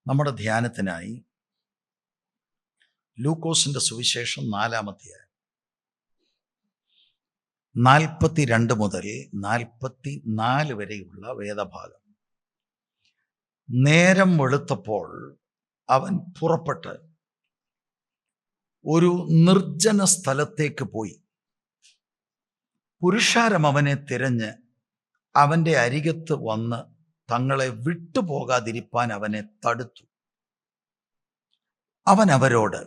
നമ്മുടെ ധ്യാനത്തിനായി ലൂക്കോസിന്റെ സുവിശേഷം 4-ാം അധ്യായം 42 മുതൽ 44 വരെയുള്ള വേദഭാഗം. നേരം വെളുത്തപ്പോൾ അവൻ പുറപ്പെട്ട് ഒരു നിർജ്ജന സ്ഥലത്തേക്ക് പോയി. പുരുഷാരം അവനെ തിരഞ്ഞ് അവൻ്റെ അരികത്ത് വന്ന് തങ്ങളെ വിട്ടുപോകാതിരിപ്പാൻ അവനെ തടുത്തു. അവൻ അവരോട്,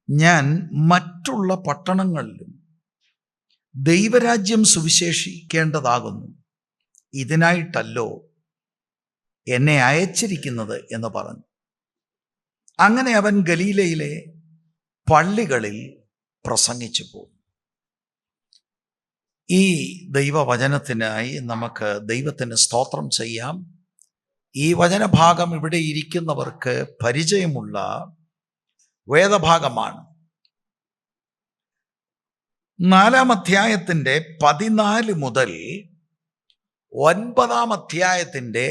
ഞാൻ മറ്റുള്ള പട്ടണങ്ങളിലും ദൈവരാജ്യം സുവിശേഷിക്കേണ്ടതാകുന്നു, ഇതിനായിട്ടല്ലോ എന്നെ അയച്ചിരിക്കുന്നത് എന്ന് പറഞ്ഞു. അങ്ങനെ അവൻ ഗലീലയിലെ പള്ളികളിൽ പ്രസംഗിച്ചു പോകും. ഈ ദൈവവചനത്തിനായി നമുക്ക് ദൈവത്തിന് സ്തോത്രം ചെയ്യാം. ഈ വചനഭാഗം ഇവിടെ ഇരിക്കുന്നവർക്ക് പരിചയമുള്ള വേദഭാഗമാണ്. 4-ാം അധ്യായത്തിൻ്റെ 14 മുതൽ 9-ാം അധ്യായത്തിൻ്റെ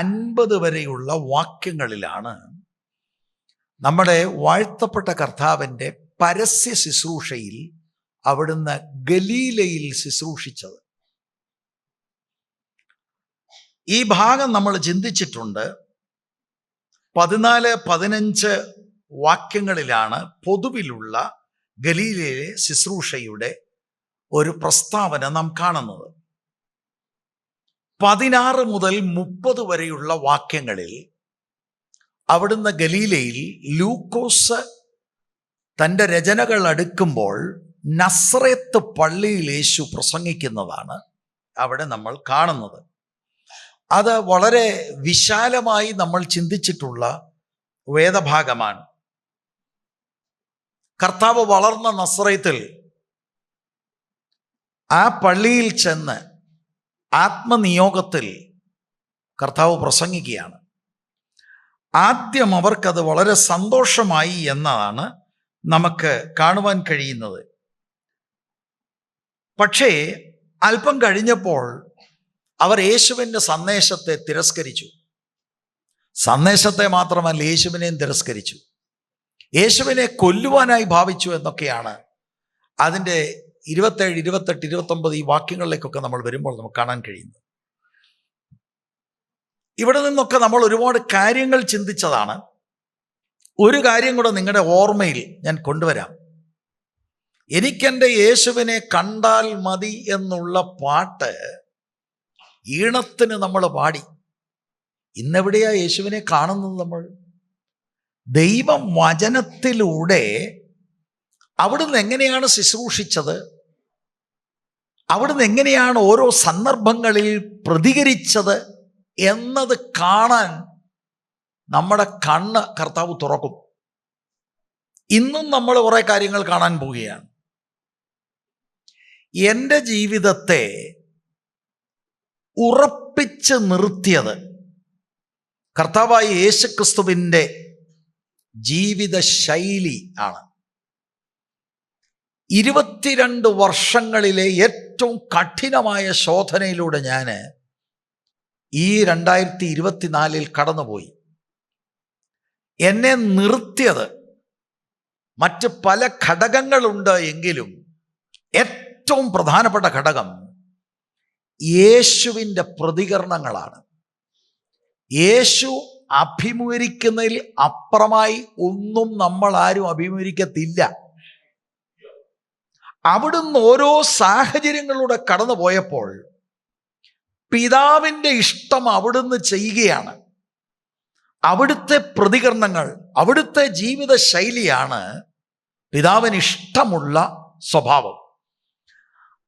50 വരെയുള്ള വാക്യങ്ങളിലാണ് നമ്മുടെ വാഴ്ത്തപ്പെട്ട കർത്താവിൻ്റെ പരസ്യ ശുശ്രൂഷയിൽ അവിടുന്ന് ഗലീലയിൽ ശുശ്രൂഷിച്ചത്. ഈ ഭാഗം നമ്മൾ ചിന്തിച്ചിട്ടുണ്ട്. 14-15 വാക്യങ്ങളിലാണ് പൊതുവിലുള്ള ഗലീലയിലെ ശുശ്രൂഷയുടെ ഒരു പ്രസ്താവന നാം കാണുന്നത്. 16 മുതൽ 30 വരെയുള്ള വാക്യങ്ങളിൽ അവിടുന്ന് ഗലീലയിൽ ലൂക്കോസ് തൻ്റെ രചനകൾ അടുക്കുമ്പോൾ നസ്രേത്ത് പള്ളിയിൽ യേശു പ്രസംഗിക്കുന്നതാണ് അവിടെ നമ്മൾ കാണുന്നത്. അത് വളരെ വിശാലമായി നമ്മൾ ചിന്തിച്ചിട്ടുള്ള വേദഭാഗമാണ്. കർത്താവ് വളർന്ന നസ്രേത്തിൽ ആ പള്ളിയിൽ ചെന്ന് ആത്മനിയോഗത്തിൽ കർത്താവ് പ്രസംഗിക്കുകയാണ്. ആദ്യം അവർക്കത് വളരെ സന്തോഷമായി എന്നതാണ് നമുക്ക് കാണുവാൻ കഴിയുന്നത്. പക്ഷേ അല്പം കഴിഞ്ഞപ്പോൾ അവർ യേശുവിൻ്റെ സന്ദേശത്തെ തിരസ്കരിച്ചു. സന്ദേശത്തെ മാത്രമല്ല, യേശുവിനെയും തിരസ്കരിച്ചു. യേശുവിനെ കൊല്ലുവാനായി ഭാവിച്ചു എന്നൊക്കെയാണ് അതിൻ്റെ 27, 28, 29 ഈ വാക്യങ്ങളിലേക്കൊക്കെ നമ്മൾ വരുമ്പോൾ നമുക്ക് കാണാൻ കഴിയുന്നത്. ഇവിടെ നിന്നൊക്കെ നമ്മൾ ഒരുപാട് കാര്യങ്ങൾ ചിന്തിച്ചതാണ്. ഒരു കാര്യം കൂടെ നിങ്ങളുടെ ഓർമ്മയിൽ ഞാൻ കൊണ്ടുവരാം. എനിക്കെൻ്റെ യേശുവിനെ കണ്ടാൽ മതി എന്നുള്ള പാട്ട് ഈണത്തിന് നമ്മൾ പാടി. ഇന്നെവിടെയാ യേശുവിനെ കാണുന്നത്? നമ്മൾ ദൈവം വചനത്തിലൂടെ അവിടുന്ന് എങ്ങനെയാണ് ശുശ്രൂഷിച്ചത്, അവിടുന്ന് എങ്ങനെയാണ് ഓരോ സന്ദർഭങ്ങളിൽ പ്രതികരിച്ചത് എന്നത് കാണാൻ നമ്മുടെ കണ്ണ് കർത്താവ് തുറക്കും. ഇന്നും നമ്മൾ കുറേ കാര്യങ്ങൾ കാണാൻ പോവുകയാണ്. എൻ്റെ ജീവിതത്തെ ഉറപ്പിച്ച് നിർത്തിയത് കർത്താവായ യേശുക്രിസ്തുവിൻ്റെ ജീവിത ശൈലി ആണ്. 22 വർഷങ്ങളിലെ ഏറ്റവും കഠിനമായ ശോധനയിലൂടെ ഞാൻ ഈ 2024 കടന്നുപോയി. എന്നെ നിർത്തിയത് മറ്റ് പല ഘടകങ്ങളുണ്ട് എങ്കിലും ഏറ്റവും പ്രധാനപ്പെട്ട ഘടകം യേശുവിൻ്റെ പ്രതികരണങ്ങളാണ്. യേശു അഭിമുഖീകരിക്കുന്നതിൽ അപ്പുറമായി ഒന്നും നമ്മൾ ആരും അഭിമുഖീകരിക്കത്തില്ല. അവിടുന്ന് ഓരോ സാഹചര്യങ്ങളിലൂടെ കടന്നു പോയപ്പോൾ പിതാവിൻ്റെ ഇഷ്ടം അവിടുന്ന് ചെയ്യുകയാണ്. അവിടുത്തെ പ്രതികരണങ്ങൾ, അവിടുത്തെ ജീവിത ശൈലിയാണ് പിതാവിന് ഇഷ്ടമുള്ള സ്വഭാവം.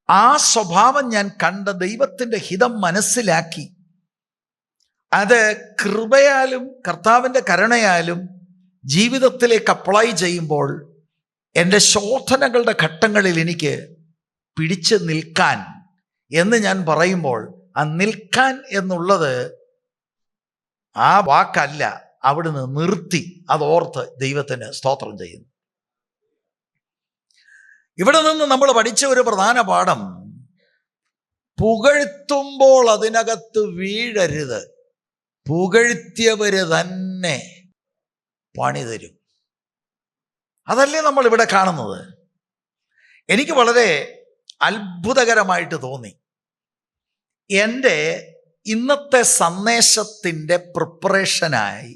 ആ സ്വഭാവം ഞാൻ കണ്ട ദൈവത്തിൻ്റെ ഹിതം മനസ്സിലാക്കി അത് കൃപയാലും കർത്താവിൻ്റെ കരുണയാലും ജീവിതത്തിലേക്ക് അപ്ലൈ ചെയ്യുമ്പോൾ എൻ്റെ ശോധനകളുടെ ഘട്ടങ്ങളിൽ എനിക്ക് പിടിച്ച് നിൽക്കാൻ എന്ന് ഞാൻ പറയുമ്പോൾ ആ നിൽക്കാൻ എന്നുള്ളത് ആ വാക്കല്ല, അവിടുന്ന് നിർത്തി. അതോർത്ത് ദൈവത്തിന് സ്തോത്രം ചെയ്യുന്നു. ഇവിടെ നിന്ന് നമ്മൾ പഠിച്ച ഒരു പ്രധാന പാഠം, പുകഴ്ത്തുമ്പോൾ അതിനകത്ത് വീഴരുത്. പുകഴ്ത്തിയവര് തന്നെ പണി തരും. അതല്ലേ നമ്മൾ ഇവിടെ കാണുന്നത്. എനിക്ക് വളരെ അത്ഭുതകരമായിട്ട് തോന്നി. എൻ്റെ ഇന്നത്തെ സന്ദേശത്തിൻ്റെ പ്രിപ്പറേഷനായി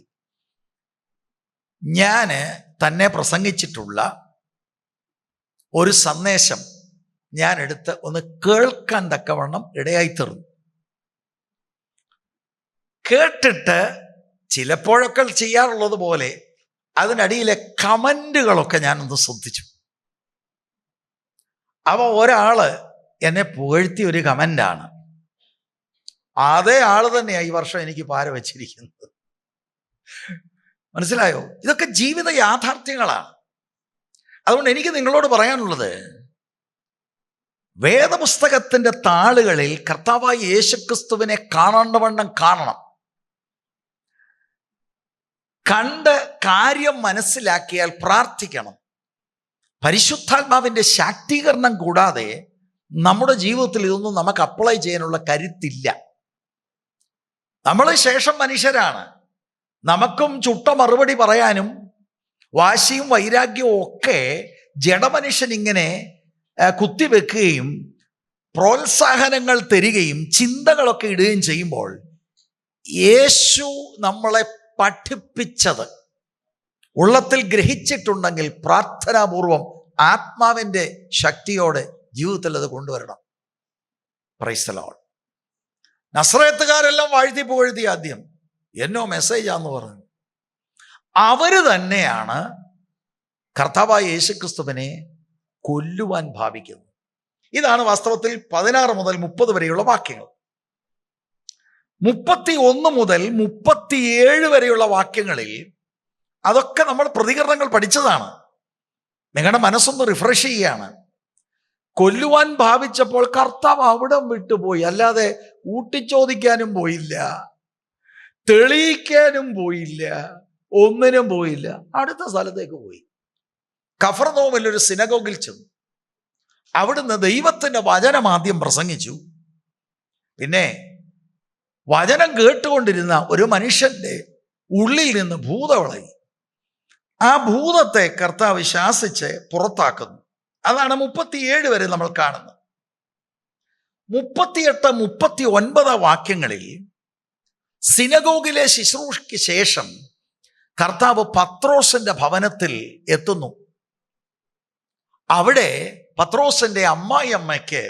ഞാൻ തന്നെ പ്രസംഗിച്ചിട്ടുള്ള ഒരു സന്ദേശം ഞാൻ എടുത്ത് ഒന്ന് കേൾക്കാൻ തക്കവണ്ണം ഇടയായിത്തീർന്നു. കേട്ടിട്ട് ചിലപ്പോഴൊക്കെ ചെയ്യാറുള്ളത് പോലെ അതിനടിയിലെ കമൻറ്റുകളൊക്കെ ഞാനൊന്ന് ശ്രദ്ധിച്ചു. അപ്പോൾ ഒരാള് എന്നെ പുകഴ്ത്തിയ ഒരു കമൻ്റാണ്. അതേ ആള് തന്നെയാണ് ഈ വർഷം എനിക്ക് പാര വച്ചിരിക്കുന്നത്. മനസ്സിലായോ? ഇതൊക്കെ ജീവിത യാഥാർത്ഥ്യങ്ങളാണ്. അതുകൊണ്ട് എനിക്ക് നിങ്ങളോട് പറയാനുള്ളത്, വേദപുസ്തകത്തിൻ്റെ താളുകളിൽ കർത്താവായ യേശുക്രിസ്തുവിനെ കാണേണ്ടവണ്ണം കാണണം. കണ്ട് കാര്യം മനസ്സിലാക്കിയാൽ പ്രാർത്ഥിക്കണം. പരിശുദ്ധാത്മാവിൻ്റെ ശാക്തീകരണം കൂടാതെ നമ്മുടെ ജീവിതത്തിൽ ഇതൊന്നും നമുക്ക് അപ്ലൈ ചെയ്യാനുള്ള കരുത്തില്ല. നമ്മൾ ശേഷം മനുഷ്യരാണ്. നമുക്കും ചുട്ട മറുപടി പറയാനും വാശിയും വൈരാഗ്യവും ഒക്കെ ജഡമനുഷ്യൻ ഇങ്ങനെ കുത്തിവെക്കുകയും പ്രോത്സാഹനങ്ങൾ തരികയും ചിന്തകളൊക്കെ ഇടുകയും ചെയ്യുമ്പോൾ, യേശു നമ്മളെ പഠിപ്പിച്ചത് ഉള്ളത്തിൽ ഗ്രഹിച്ചിട്ടുണ്ടെങ്കിൽ പ്രാർത്ഥനാപൂർവം ആത്മാവിൻ്റെ ശക്തിയോടെ ജീവിതത്തിൽ അത് കൊണ്ടുവരണം. Praise the Lord. നസ്രയത്തുകാരെല്ലാം വാഴ്ത്തി പുകഴ്ത്തി ആദ്യം എന്നോ മെസ്സേജാന്ന് പറഞ്ഞു. അവര് തന്നെയാണ് കർത്താവായ യേശുക്രിസ്തുവിനെ കൊല്ലുവാൻ ഭാവിക്കുന്നത്. ഇതാണ് വാസ്തവത്തിൽ 16 മുതൽ 30 വരെയുള്ള വാക്യങ്ങൾ. 31 മുതൽ 37 വരെയുള്ള വാക്യങ്ങളിൽ അതൊക്കെ നമ്മൾ പ്രതികരണങ്ങൾ പഠിച്ചതാണ്. നിങ്ങളുടെ മനസ്സൊന്ന് റിഫ്രഷ് ചെയ്യുകയാണ്. കൊല്ലുവാൻ ഭാവിച്ചപ്പോൾ കർത്താവ് അവിടം വിട്ടുപോയി. അല്ലാതെ ഊട്ടിച്ചോദിക്കാനും പോയില്ല, തെളിയിക്കാനും പോയില്ല, ഒന്നിനും പോയില്ല. അടുത്ത സ്ഥലത്തേക്ക് പോയി. കഫർനഹൂമിൽ ഒരു സിനഗോഗിൽ ചെന്നു. അവിടുന്ന് ദൈവത്തിൻ്റെ വചനം ആദ്യം പ്രസംഗിച്ചു. പിന്നെ വചനം കേട്ടുകൊണ്ടിരുന്ന ഒരു മനുഷ്യൻ്റെ ഉള്ളിൽ നിന്ന് ഭൂതവിളകി. ആ ഭൂതത്തെ കർത്താവ് ശാസിച്ച് പുറത്താക്കുന്നു. അതാണ് 37 വരെ നമ്മൾ കാണുന്നത്. 38, 39 വാക്യങ്ങളിൽ സിനഗോഗിലെ ശുശ്രൂഷയ്ക്ക് ശേഷം കർത്താവ് പത്രോസിന്റെ ഭവനത്തിൽ എത്തുന്നു. അവിടെ പത്രോസിന്റെ അമ്മായിയമ്മയ്ക്ക്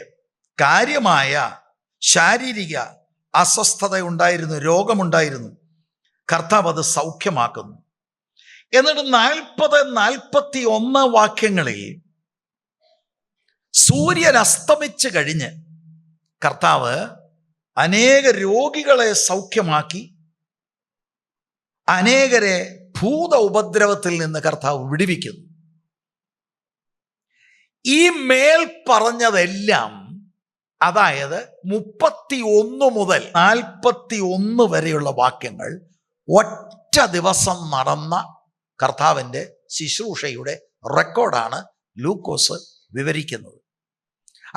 കാര്യമായ ശാരീരിക അസ്വസ്ഥത ഉണ്ടായിരുന്നു, രോഗമുണ്ടായിരുന്നു. കർത്താവ് അത് സൗഖ്യമാക്കുന്നു. എന്നിട്ട് 40, 41 വാക്യങ്ങളിൽ സൂര്യൻ അസ്തമിച്ച് കഴിഞ്ഞ് കർത്താവ് അനേക രോഗികളെ സൗഖ്യമാക്കി, അനേകരെ ഭൂത ഉപദ്രവത്തിൽ നിന്ന് കർത്താവ് വിടുവിക്കുന്നു. ഈ മേൽ പറഞ്ഞതെല്ലാം, അതായത് 31 മുതൽ 41 വരെയുള്ള വാക്യങ്ങൾ ഒറ്റ ദിവസം നടന്ന കർത്താവിൻ്റെ ശുശ്രൂഷയുടെ റെക്കോർഡാണ് ലൂക്കോസ് വിവരിക്കുന്നത്.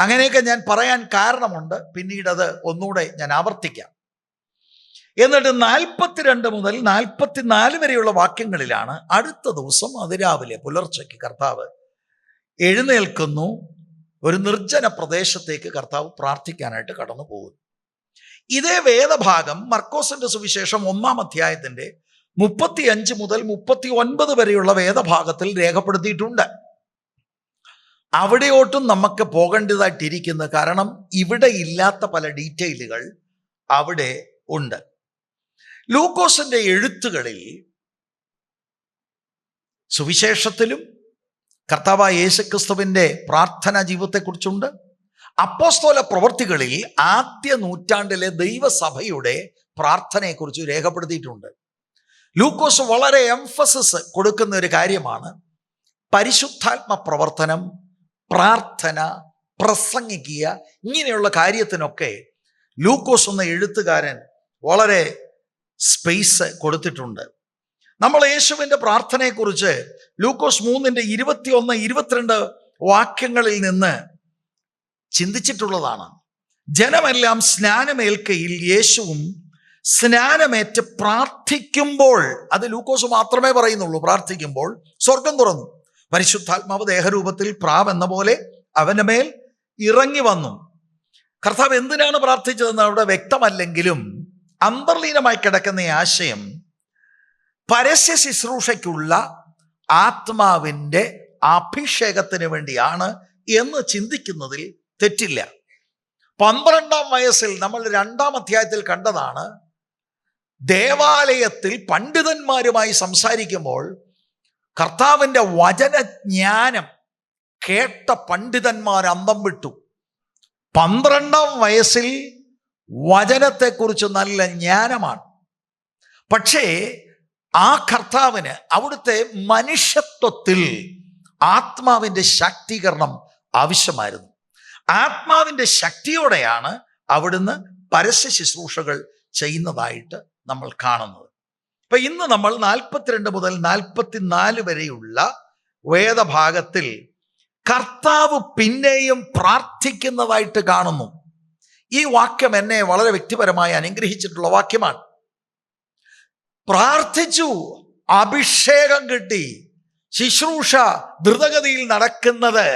അങ്ങനെയൊക്കെ ഞാൻ പറയാൻ കാരണമുണ്ട്, പിന്നീട് അത് ഒന്നുകൂടെ ഞാൻ ആവർത്തിക്കാം. എന്നിട്ട് 42 മുതൽ 44 വരെയുള്ള വാക്യങ്ങളിലാണ് അടുത്ത ദിവസം അതിരാവിലെ പുലർച്ചയ്ക്ക് കർത്താവ് എഴുന്നേൽക്കുന്നു. ഒരു നിർജ്ജന പ്രദേശത്തേക്ക് കർത്താവ് പ്രാർത്ഥിക്കാനായിട്ട് കടന്നു പോകുന്നു. ഇതേ വേദഭാഗം മർക്കോസിന്റെ സുവിശേഷം 1-ാം അധ്യായത്തിന്റെ 35 മുതൽ 39 വരെയുള്ള വേദഭാഗത്തിൽ രേഖപ്പെടുത്തിയിട്ടുണ്ട്. അവിടെയോട്ടും നമുക്ക് പോകേണ്ടതായിട്ടിരിക്കുന്നു. കാരണം ഇവിടെ ഇല്ലാത്ത പല ഡീറ്റെയിലുകൾ അവിടെ ഉണ്ട്. ലൂക്കോസിന്റെ എഴുത്തുകളിൽ സുവിശേഷത്തിലും കർത്താവായ യേശുക്രിസ്തുവിൻ്റെ പ്രാർത്ഥനാ ജീവിതത്തെക്കുറിച്ചുണ്ട്. അപ്പോസ്തല പ്രവൃത്തികളിൽ ആദ്യ നൂറ്റാണ്ടിലെ ദൈവസഭയുടെ പ്രാർത്ഥനയെക്കുറിച്ച് രേഖപ്പെടുത്തിയിട്ടുണ്ട്. ലൂക്കോസ് വളരെ എംഫസിസ് കൊടുക്കുന്ന ഒരു കാര്യമാണ് പരിശുദ്ധാത്മ പ്രവർത്തനം, പ്രാർത്ഥന, പ്രസംഗിക്കുക. ഇങ്ങനെയുള്ള കാര്യത്തിനൊക്കെ ലൂക്കോസ് എന്ന എഴുത്തുകാരൻ വളരെ സ്പേസ് കൊടുത്തിട്ടുണ്ട്. നമ്മൾ യേശുവിൻ്റെ പ്രാർത്ഥനയെക്കുറിച്ച് ലൂക്കോസ് 3:21, 22 വാക്യങ്ങളിൽ നിന്ന് ചിന്തിച്ചിട്ടുള്ളതാണ്. ജനമെല്ലാം സ്നാനമേൽക്കയിൽ യേശുവും സ്നാനമേറ്റ് പ്രാർത്ഥിക്കുമ്പോൾ, അത് ലൂക്കോസ് മാത്രമേ പറയുന്നുള്ളൂ, പ്രാർത്ഥിക്കുമ്പോൾ സ്വർഗം തുറന്നു, പരിശുദ്ധാത്മാവ് ദേഹരൂപത്തിൽ പ്രാവ് എന്ന പോലെ അവന്റെ മേൽ ഇറങ്ങി വന്നു. കർത്താവ് എന്തിനാണ് പ്രാർത്ഥിച്ചതെന്ന് അവിടെ വ്യക്തമല്ലെങ്കിലും അന്തർലീനമായി കിടക്കുന്ന ഈ ആശയം പരസ്യ ശുശ്രൂഷയ്ക്കുള്ള ആത്മാവിൻ്റെ അഭിഷേകത്തിന് വേണ്ടിയാണ് എന്ന് ചിന്തിക്കുന്നതിൽ തെറ്റില്ല. 12-ാം വയസ്സിൽ നമ്മൾ 2-ാം അധ്യായത്തിൽ കണ്ടതാണ്, ദേവാലയത്തിൽ പണ്ഡിതന്മാരുമായി സംസാരിക്കുമ്പോൾ കർത്താവിൻ്റെ വചനജ്ഞാനം കേട്ട പണ്ഡിതന്മാർ അന്തം വിട്ടു. 12-ാം വയസ്സിൽ വചനത്തെക്കുറിച്ച് നല്ല ജ്ഞാനമാണ്. പക്ഷേ ആ കർത്താവിന് അവിടുത്തെ മനുഷ്യത്വത്തിൽ ആത്മാവിൻ്റെ ശാക്തീകരണം ആവശ്യമായിരുന്നു. ആത്മാവിൻ്റെ ശക്തിയോടെയാണ് അവിടുന്ന് പരസ്യ ശുശ്രൂഷകൾ ചെയ്യുന്നതായിട്ട് നമ്മൾ കാണുന്നത്. ഇപ്പൊ ഇന്ന് നമ്മൾ 42 മുതൽ 44 വരെയുള്ള വേദഭാഗത്തിൽ കർത്താവ് പിന്നെയും പ്രാർത്ഥിക്കുന്നതായിട്ട് കാണുന്നു. ഈ വാക്യം എന്നെ വളരെ വ്യക്തിപരമായി അനുഗ്രഹിച്ചിട്ടുള്ള വാക്യമാണ്. പ്രാർത്ഥിച്ചു, അഭിഷേകം കിട്ടി. ശുശ്രൂഷ ദ്രുതഗതിയിൽ നടക്കുന്നത്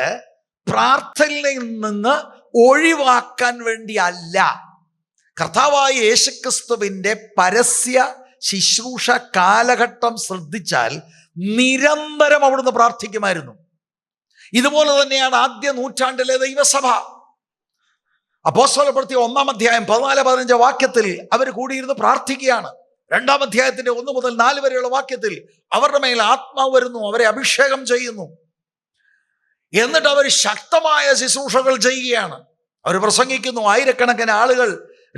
പ്രാർത്ഥനയിൽ നിന്ന് ഒഴിവാക്കാൻ വേണ്ടി അല്ല. കർത്താവായ യേശുക്രിസ്തുവിൻ്റെ പരസ്യ ശുശ്രൂഷ കാലഘട്ടം ശ്രദ്ധിച്ചാൽ നിരന്തരം അവിടുന്ന് പ്രാർത്ഥിക്കുമായിരുന്നു. ഇതുപോലെ തന്നെയാണ് ആദ്യ നൂറ്റാണ്ടിലെ ദൈവസഭ. അപ്പോസ്തലപ്രവൃത്തി 1-ാം അധ്യായം 14-15 വാക്യത്തിൽ അവർ കൂടിയിരുന്ന് പ്രാർത്ഥിക്കുകയാണ്. 2-ാം അധ്യായത്തിന്റെ 1 മുതൽ 4 വരെയുള്ള വാക്യത്തിൽ അവരുടെ മേൽ ആത്മാവ് വരുന്നു, അവരെ അഭിഷേകം ചെയ്യുന്നു. എന്നിട്ട് അവർ ശക്തമായ ശുശ്രൂഷകൾ ചെയ്യുകയാണ്. അവർ പ്രസംഗിക്കുന്നു, ആയിരക്കണക്കിന് ആളുകൾ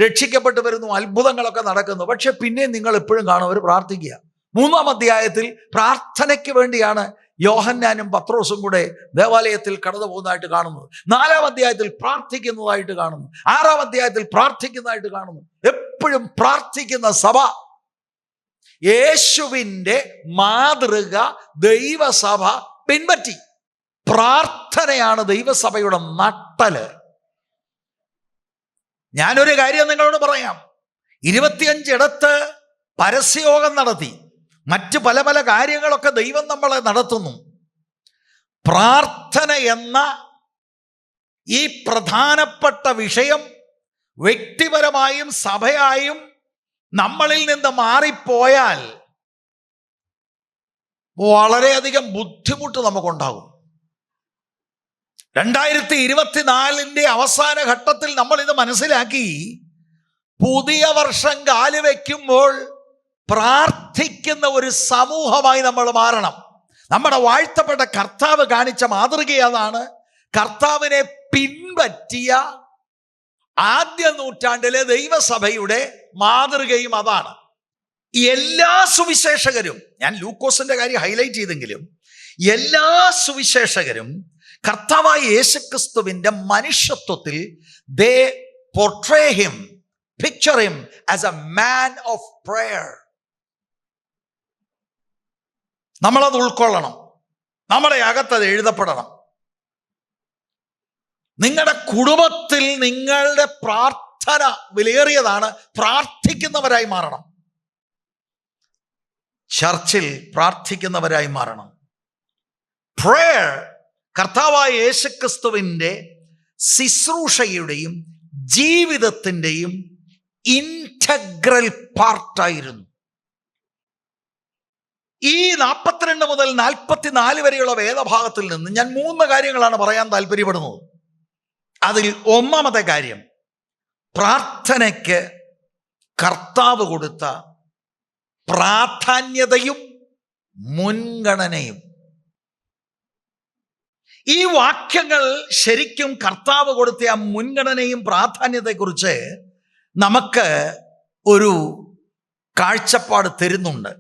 രക്ഷിക്കപ്പെട്ടു വരുന്നു, അത്ഭുതങ്ങളൊക്കെ നടക്കുന്നു. പക്ഷെ പിന്നെ നിങ്ങൾ എപ്പോഴും കാണും അവർ പ്രാർത്ഥിക്കുക. 3-ാം അധ്യായത്തിൽ പ്രാർത്ഥനയ്ക്ക് വേണ്ടിയാണ് യോഹന്നാനും പത്രോസും കൂടെ ദേവാലയത്തിൽ കടന്നു പോകുന്നതായിട്ട് കാണുന്നത്. 4-ാം അധ്യായത്തിൽ പ്രാർത്ഥിക്കുന്നതായിട്ട് കാണുന്നു. 6-ാം അധ്യായത്തിൽ പ്രാർത്ഥിക്കുന്നതായിട്ട് കാണുന്നു. എപ്പോഴും പ്രാർത്ഥിക്കുന്ന സഭ. യേശുവിൻ്റെ മാതൃക ദൈവസഭ പിൻപറ്റി. പ്രാർത്ഥനയാണ് ദൈവസഭയുടെ നട്ടല്. ഞാനൊരു കാര്യം നിങ്ങളോട് പറയാം. 25 ഇടത്ത് പരസ്യയോഗം നടത്തി, മറ്റ് പല പല കാര്യങ്ങളൊക്കെ ദൈവം നമ്മളെ നടത്തുന്നു. പ്രാർത്ഥന എന്ന ഈ പ്രധാനപ്പെട്ട വിഷയം വ്യക്തിപരമായും സഭയായും നമ്മളിൽ നിന്ന് മാറിപ്പോയാൽ വളരെയധികം ബുദ്ധിമുട്ട് നമുക്കുണ്ടാകും. 2024 അവസാന ഘട്ടത്തിൽ നമ്മൾ ഇത് മനസ്സിലാക്കി. പുതിയ വർഷം കാലുവെക്കുമ്പോൾ പ്രാർത്ഥിക്കുന്ന ഒരു സമൂഹമായി നമ്മൾ മാറണം. നമ്മുടെ വാഴ്ത്തപ്പെട്ട കർത്താവ് കാണിച്ച മാതൃക അതാണ്. കർത്താവിനെ പിൻപറ്റിയ ആദ്യ നൂറ്റാണ്ടിലെ ദൈവസഭയുടെ മാതൃകയും അതാണ്. എല്ലാ സുവിശേഷകരും, ഞാൻ ലൂക്കോസിന്റെ കാര്യം ഹൈലൈറ്റ് ചെയ്തെങ്കിലും എല്ലാ സുവിശേഷകരും കർത്താവായ യേശുക്രിസ്തുവിന്റെ മനുഷ്യത്വത്തിൽ they portray him, picture him as a man of prayer. നമ്മളത് ഉൾക്കൊള്ളണം. നമ്മുടെ അകത്തത് എഴുതപ്പെടണം. നിങ്ങളുടെ കുടുംബത്തിൽ നിങ്ങളുടെ പ്രാർത്ഥന വിലയേറിയതാണ്. പ്രാർത്ഥിക്കുന്നവരായി മാറണം. ചർച്ചിൽ പ്രാർത്ഥിക്കുന്നവരായി മാറണം. പ്രേയർ കർത്താവായ യേശുക്രിസ്തുവിൻ്റെ ശുശ്രൂഷയുടെയും ജീവിതത്തിൻ്റെയും ഇന്റഗ്രൽ പാർട്ടായിരുന്നു. ഈ 42 മുതൽ 44 വരെയുള്ള വേദഭാഗത്തിൽ നിന്ന് ഞാൻ 3 കാര്യങ്ങളാണ് പറയാൻ താല്പര്യപ്പെടുന്നത്. അതിൽ 1-ാമത്തെ കാര്യം, പ്രാർത്ഥനയ്ക്ക് കർത്താവ് കൊടുത്ത പ്രാധാന്യതയും മുൻഗണനയും. ഈ വാക്യങ്ങൾ ശരിക്കും കർത്താവ് കൊടുത്ത ആ മുൻഗണനയും പ്രാധാന്യത്തെക്കുറിച്ച് നമുക്ക് ഒരു കാഴ്ചപ്പാട് തരുന്നുണ്ട്.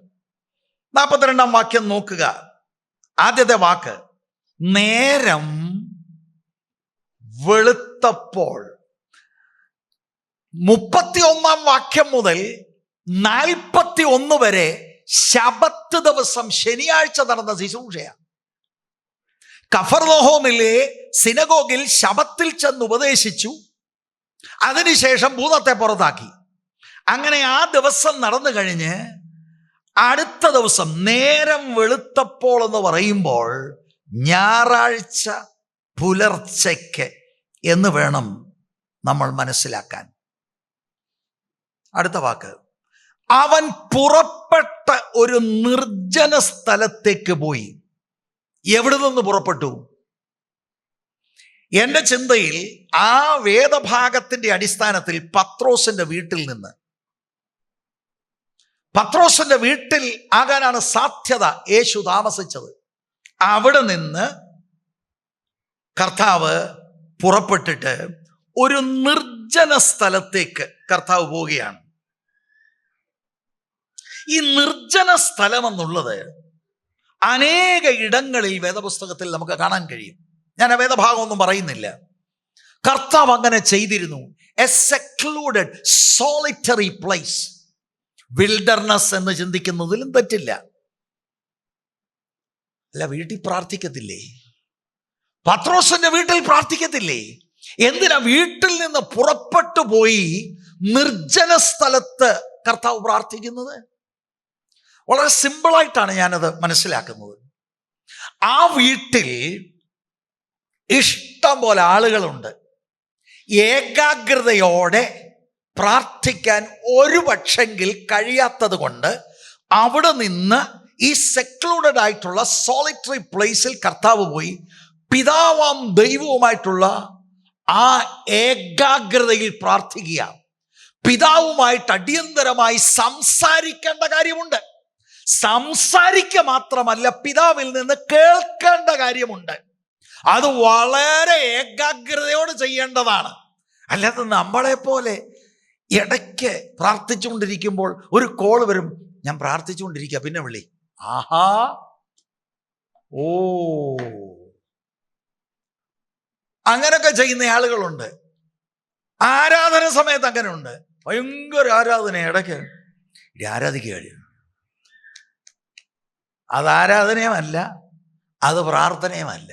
42-ാം വാക്യം നോക്കുക. ആദ്യത്തെ വാക്ക് നേരം വെളുത്തപ്പോൾ. 31-ാം വാക്യം മുതൽ 41 വരെ ശബത്ത് ദിവസം ശനിയാഴ്ച നടന്ന ശുശ്രൂഷയാണ്. കഫർനഹൂമിലെ സിനഗോഗിൽ ശബത്തിൽ ചെന്ന് ഉപദേശിച്ചു. അതിനുശേഷം ഭൂതത്തെ പുറത്താക്കി. അങ്ങനെ ആ ദിവസം നടന്നു കഴിഞ്ഞ് അടുത്ത ദിവസം നേരം വെളുത്തപ്പോൾ എന്ന് പറയുമ്പോൾ ഞായറാഴ്ച പുലർച്ചയ്ക്ക് എന്ന് വേണം നമ്മൾ മനസ്സിലാക്കാൻ. അടുത്ത വാക്ക്, അവൻ പുറപ്പെട്ട ഒരു നിർജ്ജന സ്ഥലത്തേക്ക് പോയി. എവിടെ നിന്ന് പുറപ്പെട്ടു? എൻ്റെ ചിന്തയിൽ ആ വേദഭാഗത്തിന്റെ അടിസ്ഥാനത്തിൽ പത്രോസിന്റെ വീട്ടിൽ നിന്ന്. പത്രോസിന്റെ വീട്ടിൽ ആകാനാണ് സാധ്യത യേശു താമസിച്ചത്. അവിടെ നിന്ന് കർത്താവ് പുറപ്പെട്ടിട്ട് ഒരു നിർജ്ജന സ്ഥലത്തേക്ക് കർത്താവ് പോവുകയാണ്. ഈ നിർജ്ജന സ്ഥലം എന്നുള്ളത് അനേക ഇടങ്ങളിൽ വേദപുസ്തകത്തിൽ നമുക്ക് കാണാൻ കഴിയും. ഞാൻ ആ വേദഭാഗമൊന്നും പറയുന്നില്ല. കർത്താവ് അങ്ങനെ ചെയ്തിരുന്നു. A secluded solitary place. Wilderness എന്ന് ചിന്തിക്കുന്നതിലും തെറ്റില്ല. അല്ല, വീട്ടിൽ പ്രാർത്ഥിക്കത്തില്ലേ? പത്രോസിന്റെ വീട്ടിൽ പ്രാർത്ഥിക്കത്തില്ലേ? എന്തിനാ വീട്ടിൽ നിന്ന് പുറപ്പെട്ടു പോയി നിർജ്ജന സ്ഥലത്ത് കർത്താവ് പ്രാർത്ഥിക്കുന്നത്? വളരെ സിമ്പിളായിട്ടാണ് ഞാനത് മനസ്സിലാക്കുന്നത്. ആ വീട്ടിൽ ഇഷ്ടം പോലെ ആളുകളുണ്ട്. ഏകാഗ്രതയോടെ പ്രാർത്ഥിക്കാൻ ഒരു പക്ഷെങ്കിൽ കഴിയാത്തത് കൊണ്ട് അവിടെ നിന്ന് ഈ സെക്ലൂഡഡ് ആയിട്ടുള്ള സോളിറ്ററി പ്ലേസിൽ കർത്താവ് പോയി പിതാവാം ദൈവവുമായിട്ടുള്ള ആ ഏകാഗ്രതയിൽ പ്രാർത്ഥിക്കുക. പിതാവുമായിട്ട് അടിയന്തരമായി സംസാരിക്കേണ്ട കാര്യമുണ്ട്. സംസാരിക്കുക മാത്രമല്ല, പിതാവിൽ നിന്ന് കേൾക്കേണ്ട കാര്യമുണ്ട്. അത് വളരെ ഏകാഗ്രതയോട് ചെയ്യേണ്ടതാണ്. അല്ലാതെ നമ്മളെ പോലെ ഇടയ്ക്ക് പ്രാർത്ഥിച്ചുകൊണ്ടിരിക്കുമ്പോൾ ഒരു കോൾ വരും, ഞാൻ പ്രാർത്ഥിച്ചുകൊണ്ടിരിക്കുക, പിന്നെ വിളി, ആഹാ, ഓ, അങ്ങനൊക്കെ ചെയ്യുന്ന ആളുകളുണ്ട്. ആരാധന സമയത്ത് അങ്ങനെ ഉണ്ട്. ഭയങ്കര ആരാധന. ഇടയ്ക്ക് ആരാധിക്കുക, അത് ആരാധനയുമല്ല, അത് പ്രാർത്ഥനയുമല്ല.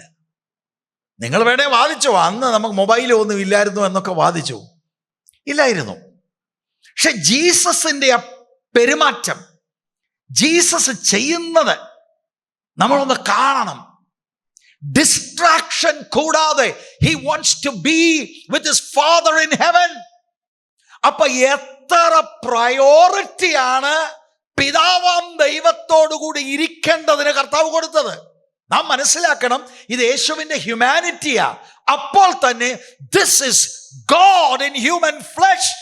നിങ്ങൾ വേണേ വാദിച്ചോ, അന്ന് നമുക്ക് മൊബൈലൊന്നും ഇല്ലായിരുന്നു എന്നൊക്കെ വാദിച്ചു. ഇല്ലായിരുന്നു. പക്ഷെ ജീസസിന്റെ ആ പെരുമാറ്റം, ജീസസ് ചെയ്യുന്നത് നമ്മളൊന്ന് കാണണം. ഡിസ്ട്രാക്ഷൻ കൂടാതെ he wants to be with his father in heaven. അപ്പൊ എത്ര പ്രയോറിറ്റിയാണ് പിതാവാം ദൈവത്തോടുകൂടി ഇരിക്കേണ്ടതിന് കർത്താവ് കൊടുത്തത്. നാം മനസ്സിലാക്കണം, ഇത് യേശുവിന്റെ ഹ്യൂമാനിറ്റിയാ. അപ്പോൾ തന്നെ this is God in human flesh.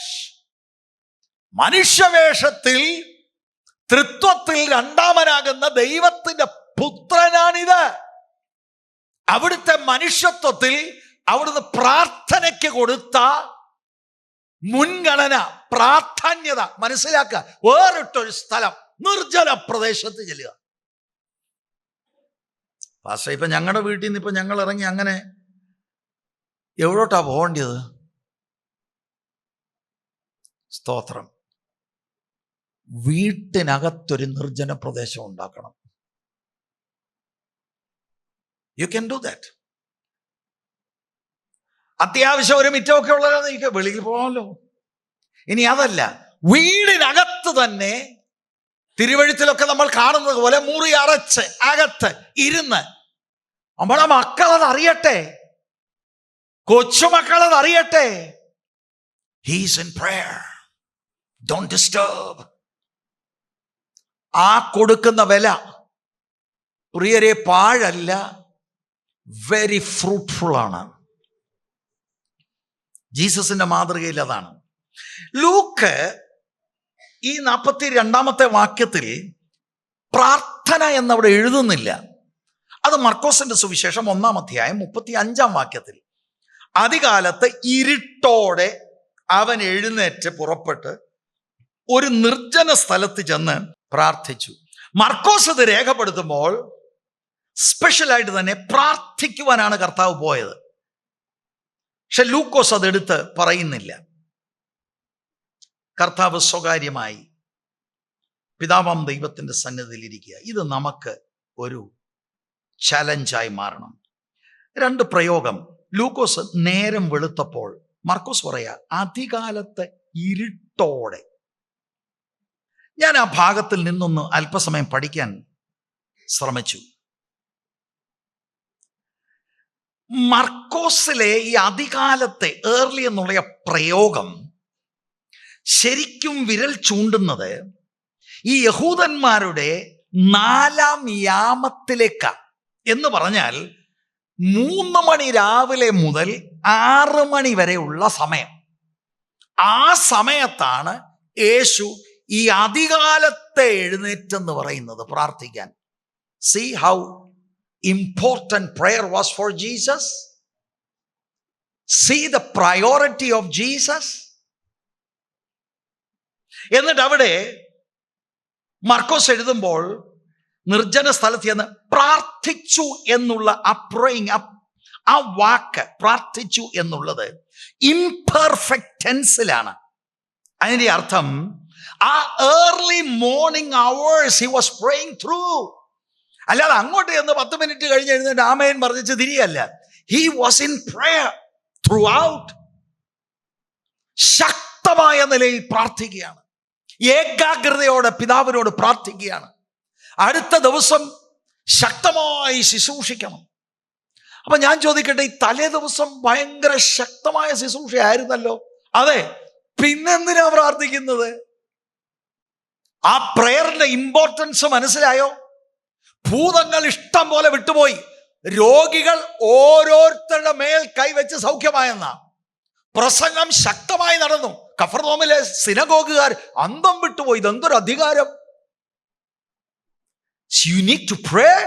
മനുഷ്യവേഷത്തിൽ തൃത്വത്തിൽ രണ്ടാമനാകുന്ന ദൈവത്തിന്റെ പുത്രനാണിത്. അവിടുത്തെ മനുഷ്യത്വത്തിൽ അവിടുന്ന് പ്രാർത്ഥനയ്ക്ക് കൊടുത്ത മുൻഗണന, പ്രാധാന്യത മനസ്സിലാക്കുക. വേറിട്ടൊരു സ്ഥലം, നിർജ്ജന പ്രദേശത്ത് ചെല്ലുക. പക്ഷേ ഇപ്പൊ ഞങ്ങളുടെ വീട്ടിൽ നിന്ന് ഇപ്പൊ ഞങ്ങൾ ഇറങ്ങി അങ്ങനെ എവിടോട്ടാ പോകേണ്ടത്? സ്തോത്രം. വീട്ടിനകത്തൊരു നിർജ്ജന പ്രദേശം ഉണ്ടാക്കണം. You can do that. അത്യാവശ്യം ഒരു മിറ്റമൊക്കെ ഉള്ളത് എനിക്ക് വെളിയിൽ പോകാമല്ലോ. ഇനി അതല്ല, വീടിനകത്ത് തന്നെ തിരുവഴുത്തിലൊക്കെ നമ്മൾ കാണുന്നത് പോലെ മുറി അടച്ച് അകത്ത് ഇരുന്ന് നമ്മുടെ മക്കളത് അറിയട്ടെ, കൊച്ചുമക്കളത് അറിയട്ടെ. He is in prayer. Don't disturb. ആ കൊടുക്കുന്ന വില പ്രിയരെ പാഴല്ല, വെരി ഫ്രൂട്ട്ഫുൾ ആണ്. ജീസസിന്റെ മാതൃകയിൽ അതാണ്. ലൂക്ക് ഈ 42 വാക്യത്തിൽ പ്രാർത്ഥന എന്നവിടെ എഴുതുന്നില്ല. അത് മർക്കോസിന്റെ സുവിശേഷം 1 അധ്യായം 35 വാക്യത്തിൽ, അതികാലത്ത് ഇരുട്ടോടെ അവൻ എഴുന്നേറ്റ് പുറപ്പെട്ട് ഒരു നിർജ്ജന സ്ഥലത്ത് ചെന്ന് പ്രാർത്ഥിച്ചു. മർക്കോസ് ഇത് രേഖപ്പെടുത്തുമ്പോൾ സ്പെഷ്യലായിട്ട് തന്നെ പ്രാർത്ഥിക്കുവാനാണ് കർത്താവ് പോയത്. പക്ഷെ ലൂക്കോസ് അതെടുത്ത് പറയുന്നില്ല. കർത്താവ് സ്വകാര്യമായി പിതാവാം ദൈവത്തിന്റെ സന്നിധിയിൽ ഇരിക്കുക. ഇത് നമുക്ക് ഒരു ചലഞ്ചായി മാറണം. 2 പ്രയോഗം. ലൂക്കോസ് നേരം വെളുത്തപ്പോൾ, മർക്കോസ് പറയാ അതികാലത്ത് ഇരുട്ടോടെ. ഞാൻ ആ ഭാഗത്തിൽ നിന്നൊന്ന് അല്പസമയം പഠിക്കാൻ ശ്രമിച്ചു. മർക്കോസിലെ ഈ അധികാലത്തെ ഏർലി എന്നുള്ള പ്രയോഗം ശരിക്കും വിരൽ ചൂണ്ടുന്നത് ഈ യഹൂദന്മാരുടെ 4-ാം യാമത്തിലേക്കാ. എന്ന് പറഞ്ഞാൽ 3 മണി രാവിലെ മുതൽ 6 മണി വരെയുള്ള സമയം. ആ സമയത്താണ് യേശു ഈ അധികാലത്തെ എഴുന്നേറ്റെന്ന് പറയുന്നത് പ്രാർത്ഥിക്കാൻ. See how important prayer was for Jesus. See the priority of Jesus. എന്നിട്ട് അവിടെ മർക്കോസ് എഴുതുമ്പോൾ നിർജ്ജന സ്ഥലത്ത് ചെന്ന് പ്രാർത്ഥിച്ചു എന്നുള്ള ആ വാക്ക് പ്രാർത്ഥിച്ചു എന്നുള്ളത് ഇംപെർഫെക്റ്റ് ടെൻസിലാണ്. അതിന്റെ അർത്ഥം ആ early morning hours he was praying through. അല്ലാതെ അങ്ങോട്ട് ചെന്ന് 10 മിനിറ്റ് കഴിഞ്ഞ് എഴുന്നേറ്റ് ആമേൻ പറഞ്ഞിട്ട് തിരികെയല്ല. He was in prayer throughout. ശക്തമായ നിലയിൽ പ്രാർത്ഥിക്കുകയാണ്, ഏകാഗ്രതയോടെ പിതാവിനോട് പ്രാർത്ഥിക്കുകയാണ്. അടുത്ത ദിവസം ശക്തമായി ശുശ്രൂഷിക്കണം. അപ്പൊ ഞാൻ ചോദിക്കട്ടെ, ഈ തലേ ദിവസം ഭയങ്കര ശക്തമായ ശുശ്രൂഷയായിരുന്നല്ലോ. അതെ, പിന്നെന്തിനാ പ്രാർത്ഥിക്കുന്നത്? ആ പ്രേയറിന്റെ ഇമ്പോർട്ടൻസ് മനസ്സിലായോ? ഭൂതങ്ങൾ ഇഷ്ടം പോലെ വിട്ടുപോയി. രോഗികൾ ഓരോരുത്തരുടെ മേൽ കൈവച്ച് സൗഖ്യമായെന്ന പ്രസംഗം ശക്തമായി നടന്നു. കഫർനഹൂമിലെ സിനഗോഗുകാർ അന്തം വിട്ടുപോയി. ഇതെന്തൊരു അധികാരം! You need to pray.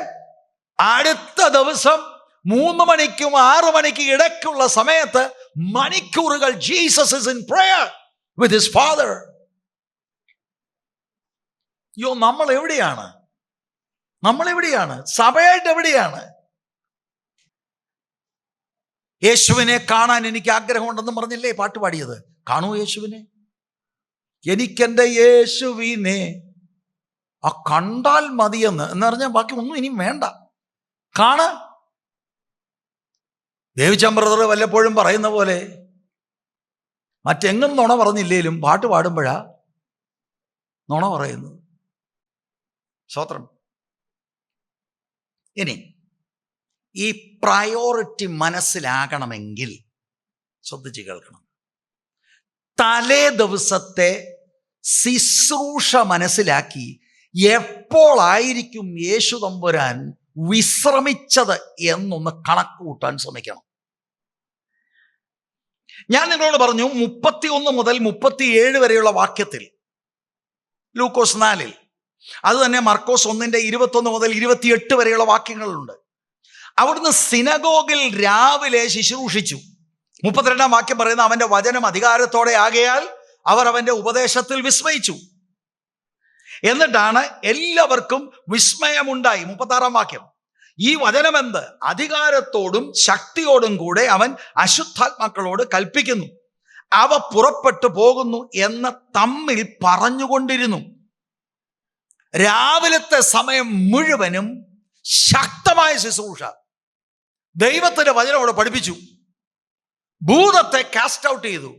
അടുത്ത ദിവസം 3 മണിക്കും 6 മണിക്കും ഇടയ്ക്കുള്ള സമയത്ത് മണിക്കൂറുകൾ Jesus is in prayer with his father. നമ്മൾ എവിടെയാണ്? സഭയായിട്ട് എവിടെയാണ്? യേശുവിനെ കാണാൻ എനിക്ക് ആഗ്രഹമുണ്ടെന്ന് പറഞ്ഞില്ലേ പാട്ട് പാടിയത്? കാണൂ യേശുവിനെ, എനിക്കെന്റെ യേശുവിനെ ആ കണ്ടാൽ മതിയെന്ന് പറഞ്ഞാൽ ബാക്കി ഒന്നും ഇനിയും വേണ്ട. കാണ ദേവിച്ചാൻ ബ്രദർ വല്ലപ്പോഴും പറയുന്ന പോലെ മറ്റെങ്ങും നുണ പറഞ്ഞില്ലേലും പാട്ട് പാടുമ്പോഴാ നുണ പറയുന്നത്. സ്തോത്രം. ഇനി ഈ പ്രയോറിറ്റി മനസ്സിലാകണമെങ്കിൽ ശ്രദ്ധിച്ച് കേൾക്കണം. തലേ ദിവസത്തെ ശുശ്രൂഷ മനസ്സിലാക്കി എപ്പോഴായിരിക്കും യേശു തമ്പുരാൻ വിശ്രമിച്ചത് എന്നൊന്ന് കണക്ക് കൂട്ടാൻ ശ്രമിക്കണം. ഞാൻ നിങ്ങളോട് പറഞ്ഞു 31 മുതൽ 37 വരെയുള്ള വാക്യത്തിൽ ലൂക്കോസ് 4-ൽ, അത് തന്നെ മർക്കോസ് 1-ന്റെ 21 മുതൽ 28 വരെയുള്ള വാക്യങ്ങളുണ്ട്. അവിടുന്ന് സിനഗോഗിൽ രാവിലെ ശുശ്രൂഷിച്ചു. 32-ാം വാക്യം പറയുന്ന അവന്റെ വചനം അധികാരത്തോടെ ആകയാൽ അവർ അവന്റെ ഉപദേശത്തിൽ വിസ്മയിച്ചു. എന്നിട്ടാണ് എല്ലാവർക്കും വിസ്മയമുണ്ടായി. 36-ാം വാക്യം, ഈ വചനം എന്ത്? അധികാരത്തോടും ശക്തിയോടും കൂടെ അവൻ അശുദ്ധാത്മാക്കളോട് കൽപ്പിക്കുന്നു, അവ പുറപ്പെട്ടു പോകുന്നു എന്ന് തമ്മിൽ പറഞ്ഞുകൊണ്ടിരുന്നു. രാവിലത്തെ സമയം മുഴുവനും ശക്തമായ ശുശ്രൂഷ. ദൈവത്തിന്റെ വചനം അവിടെ പഠിപ്പിച്ചു, ഭൂതത്തെ കാസ്റ്റ് ഔട്ട് ചെയ്തു.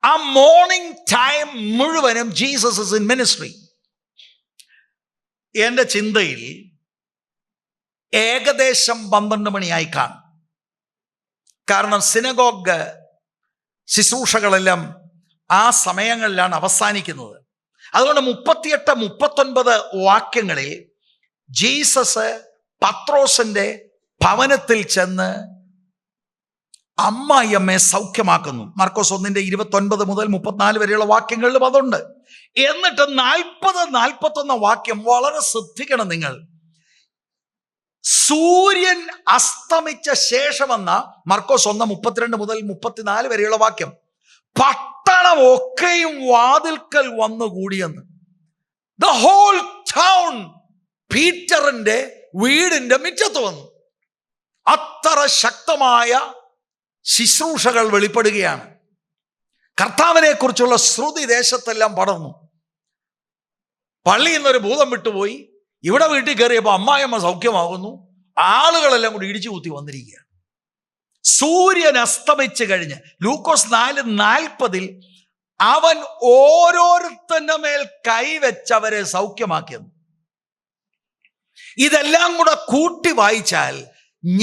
ആ മോർണിംഗ് ടൈം മുഴുവനും ജീസസ് ഇസ് ഇൻ മിനിസ്ട്രി. എൻ്റെ ചിന്തയിൽ ഏകദേശം 12 മണിയായി കാണും. കാരണം സിനഗോഗ് ശുശ്രൂഷകളെല്ലാം ആ സമയങ്ങളിലാണ് അവസാനിക്കുന്നത്. അതുകൊണ്ട് 38, 39 വാക്യങ്ങളിൽ ജീസസ് പത്രോസിന്റെ ഭവനത്തിൽ ചെന്ന് അമ്മായിയമ്മയെ സൗഖ്യമാക്കുന്നു. മർക്കോസ് 1-ന്റെ 29 മുതൽ 34 വരെയുള്ള വാക്യങ്ങളിലും അതുണ്ട്. എന്നിട്ട് 40-41 വാക്യം വളരെ ശ്രദ്ധിക്കണം നിങ്ങൾ. സൂര്യൻ അസ്തമിച്ച ശേഷമെന്ന മർക്കോസ് 1:32 മുതൽ 34 വരെയുള്ള വാക്യം, പട്ടണം ഒക്കെയും വാതിൽക്കൽ വന്നുകൂടിയെന്ന്. ദ ഹോൾ ടൗൺ പീറ്ററിന്റെ വീടിന്റെ മുറ്റത്ത് വന്നു. അത്ര ശക്തമായ ശുശ്രൂഷകൾ വെളിപ്പെടുകയാണ്. കർത്താവിനെ കുറിച്ചുള്ള ശ്രുതി ദേശത്തെല്ലാം പടർന്നു. പള്ളിയിൽ നിന്നൊരു ഭൂതം വിട്ടുപോയി, ഇവിടെ വീട്ടിൽ കയറിയപ്പോൾ അമ്മായിയമ്മ സൗഖ്യമാകുന്നു. ആളുകളെല്ലാം കൂടി ഇടിച്ചു കുത്തി വന്നിരിക്കുകയാണ്. സൂര്യൻ അസ്തമിച്ച് കഴിഞ്ഞ് ലൂക്കോസ് 4:40 അവൻ ഓരോരുത്തന്റെ മേൽ കൈവച്ചവരെ സൗഖ്യമാക്കിയെന്ന്. ഇതെല്ലാം കൂടെ കൂട്ടി വായിച്ചാൽ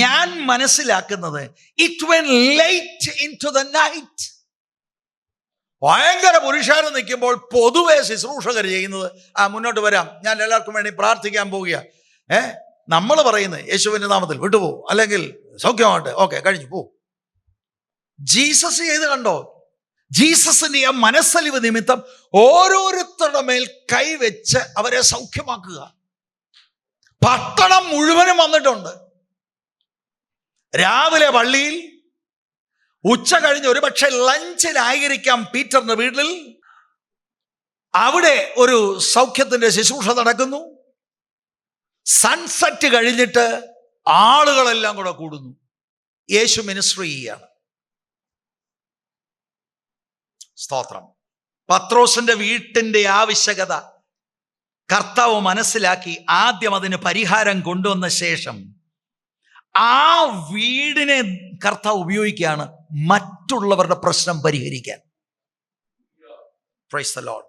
ഞാൻ മനസ്സിലാക്കുന്നത് it went late into the night. ഭയങ്കര പുരുഷാരം നിൽക്കുമ്പോൾ പൊതുവെ ശുശ്രൂഷകർ ചെയ്യുന്നത് മുന്നോട്ട് വരാം, ഞാൻ എല്ലാവർക്കും വേണ്ടി പ്രാർത്ഥിക്കാൻ പോവുക. നമ്മൾ പറയുന്നത് യേശുവിന്റെ നാമത്തിൽ വിട്ടുപോ, അല്ലെങ്കിൽ സൗഖ്യമാകട്ടെ, ഓക്കെ കഴിഞ്ഞു പോ. ജീസസ് ചെയ്ത് കണ്ടോ? ജീസസിന്റെ ആ മനസ്സലിവ് നിമിത്തം ഓരോരുത്തരുടെ മേൽ കൈവച്ച് അവരെ സൗഖ്യമാക്കുക. പട്ടണം മുഴുവനും വന്നിട്ടുണ്ട്. രാവിലെ പള്ളിയിൽ, ഉച്ച കഴിഞ്ഞ് ഒരുപക്ഷെ ലഞ്ചിലായിരിക്കാം പീറ്ററിന്റെ വീട്ടിൽ, അവിടെ ഒരു സൗഖ്യത്തിന്റെ ശുശ്രൂഷ നടക്കുന്നു. സൺസെറ്റ് കഴിഞ്ഞിട്ട് ആളുകളെല്ലാം കൂടെ കൂടുന്നു, യേശു മിനിസ്ട്രി ചെയ്യാണ്. സ്തോത്രം. പത്രോസിന്റെ വീട്ടിന്റെ ആവശ്യകത കർത്താവ് മനസ്സിലാക്കി ആദ്യം അതിന് പരിഹാരം കൊണ്ടുവന്ന ശേഷം ആ വീടിനെ കർത്താവ് ഉപയോഗിക്കുകയാണ് മറ്റുള്ളവരുടെ പ്രശ്നം പരിഹരിക്കാൻ. Praise the Lord.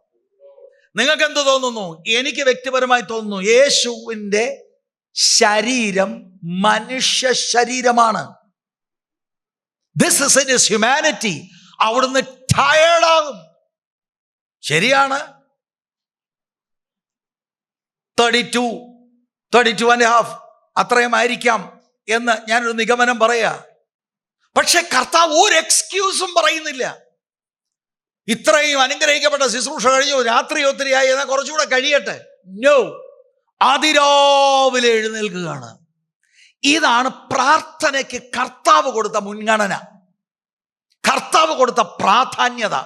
നിങ്ങൾക്ക് എന്ത് തോന്നുന്നു? എനിക്ക് വ്യക്തിപരമായി തോന്നുന്നു യേശുവിൻ്റെ ശരീരം മനുഷ്യ ശരീരമാണ്. This is in his humanity. അവിടുന്ന് ടയേർഡാകും. ശരിയാണ്, 32.5 അത്രയും ആയിരിക്കാം എന്ന് ഞാനൊരു നിഗമനം പറയാ. പക്ഷെ കർത്താവ് ഒരു എക്സ്ക്യൂസും പറയുന്നില്ല. ഇത്രയും അനുഗ്രഹിക്കപ്പെട്ട ശുശ്രൂഷ കഴിഞ്ഞു, രാത്രി ഒത്തിരിയായി, എന്നാൽ കുറച്ചുകൂടെ കഴിയട്ടെ. നോ, അതിരാവിലെ എഴുന്നേൽക്കുകയാണ്. ഇതാണ് പ്രാർത്ഥനയ്ക്ക് കർത്താവ് കൊടുത്ത മുൻഗണന, കർത്താവ് കൊടുത്ത പ്രാധാന്യത.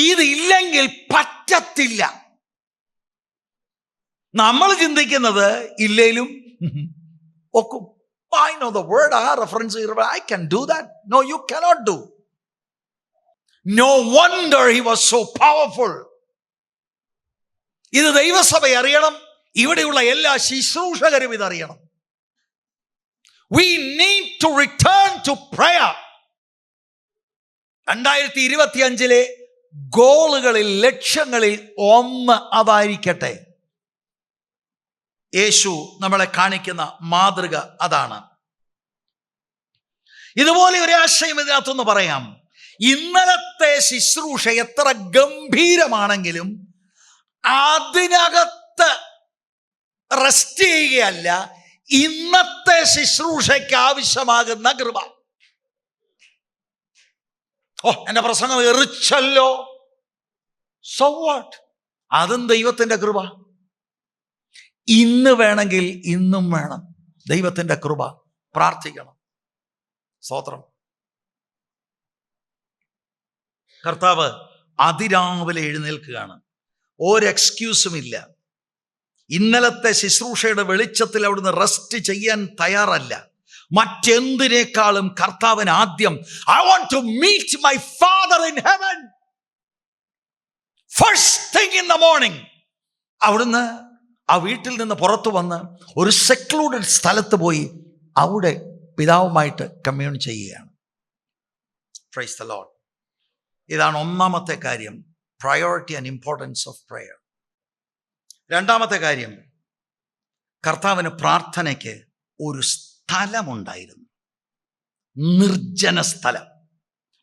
ഇതില്ലെങ്കിൽ പറ്റത്തില്ല. നമ്മൾ ചിന്തിക്കുന്നത് ഇല്ലേലും ഒക്കും. I know the word, I reference, I can do that. No, you cannot do. No wonder he was so powerful. ഇത് ദൈവസഭ അറിയണം, ഇവിടെയുള്ള എല്ലാ ശുശ്രൂഷകരും ഇതറിയണം. We need to return to prayer. 2025 ഗോളുകളിൽ, ലക്ഷ്യങ്ങളിൽ ഒന്ന് അതായിരിക്കട്ടെ. യേശു നമ്മളെ കാണിക്കുന്ന മാതൃക അതാണ്. ഇതുപോലെ ഒരു ആശയം ഇതിനകത്തൊന്ന് പറയാം. ഇന്നലത്തെ ശുശ്രൂഷ എത്ര ഗംഭീരമാണെങ്കിലും അതിനകത്ത് റെസ്റ്റ് ചെയ്യുകയല്ല ഇന്നത്തെ ശുശ്രൂഷയ്ക്ക് ആവശ്യമാകുന്ന കൃപ. എന്റെ പ്രസംഗം എറിച്ചല്ലോ, സോ വാട്ട്? അതും ദൈവത്തിന്റെ കൃപ. ഇന്ന് വേണമെങ്കിൽ ഇന്നും വേണം ദൈവത്തിന്റെ കൃപ. പ്രാർത്ഥിക്കണം. സ്തോത്രം. കർത്താവ് അതിരാവിലെ എഴുന്നേൽക്കുകയാണ്. ഒരു എക്സ്ക്യൂസും ഇല്ല. ഇന്നലത്തെ ശുശ്രൂഷയുടെ വെളിച്ചത്തിൽ അവിടുന്ന് റെസ്റ്റ് ചെയ്യാൻ തയ്യാറല്ല. മറ്റെന്തിനേക്കാളും കർത്താവിന് ആദ്യം I want to meet my Father in heaven. First thing in the morning. അവിടുന്ന് ആ വീട്ടിൽ നിന്ന് പുറത്തു വന്ന് ഒരു സെക്ലൂഡഡ് സ്ഥലത്ത് പോയി അവിടെ പിതാവുമായിട്ട് കമ്മ്യൂൺ ചെയ്യുകയാണ്. Praise the Lord. ഇതാണ് ഒന്നാമത്തെ കാര്യം, priority and importance of prayer. രണ്ടാമത്തെ കാര്യം, കർത്താവിന് പ്രാർത്ഥനയ്ക്ക് ഒരു സ്ഥലമുണ്ടായിരുന്നു, നിർജ്ജന സ്ഥലം.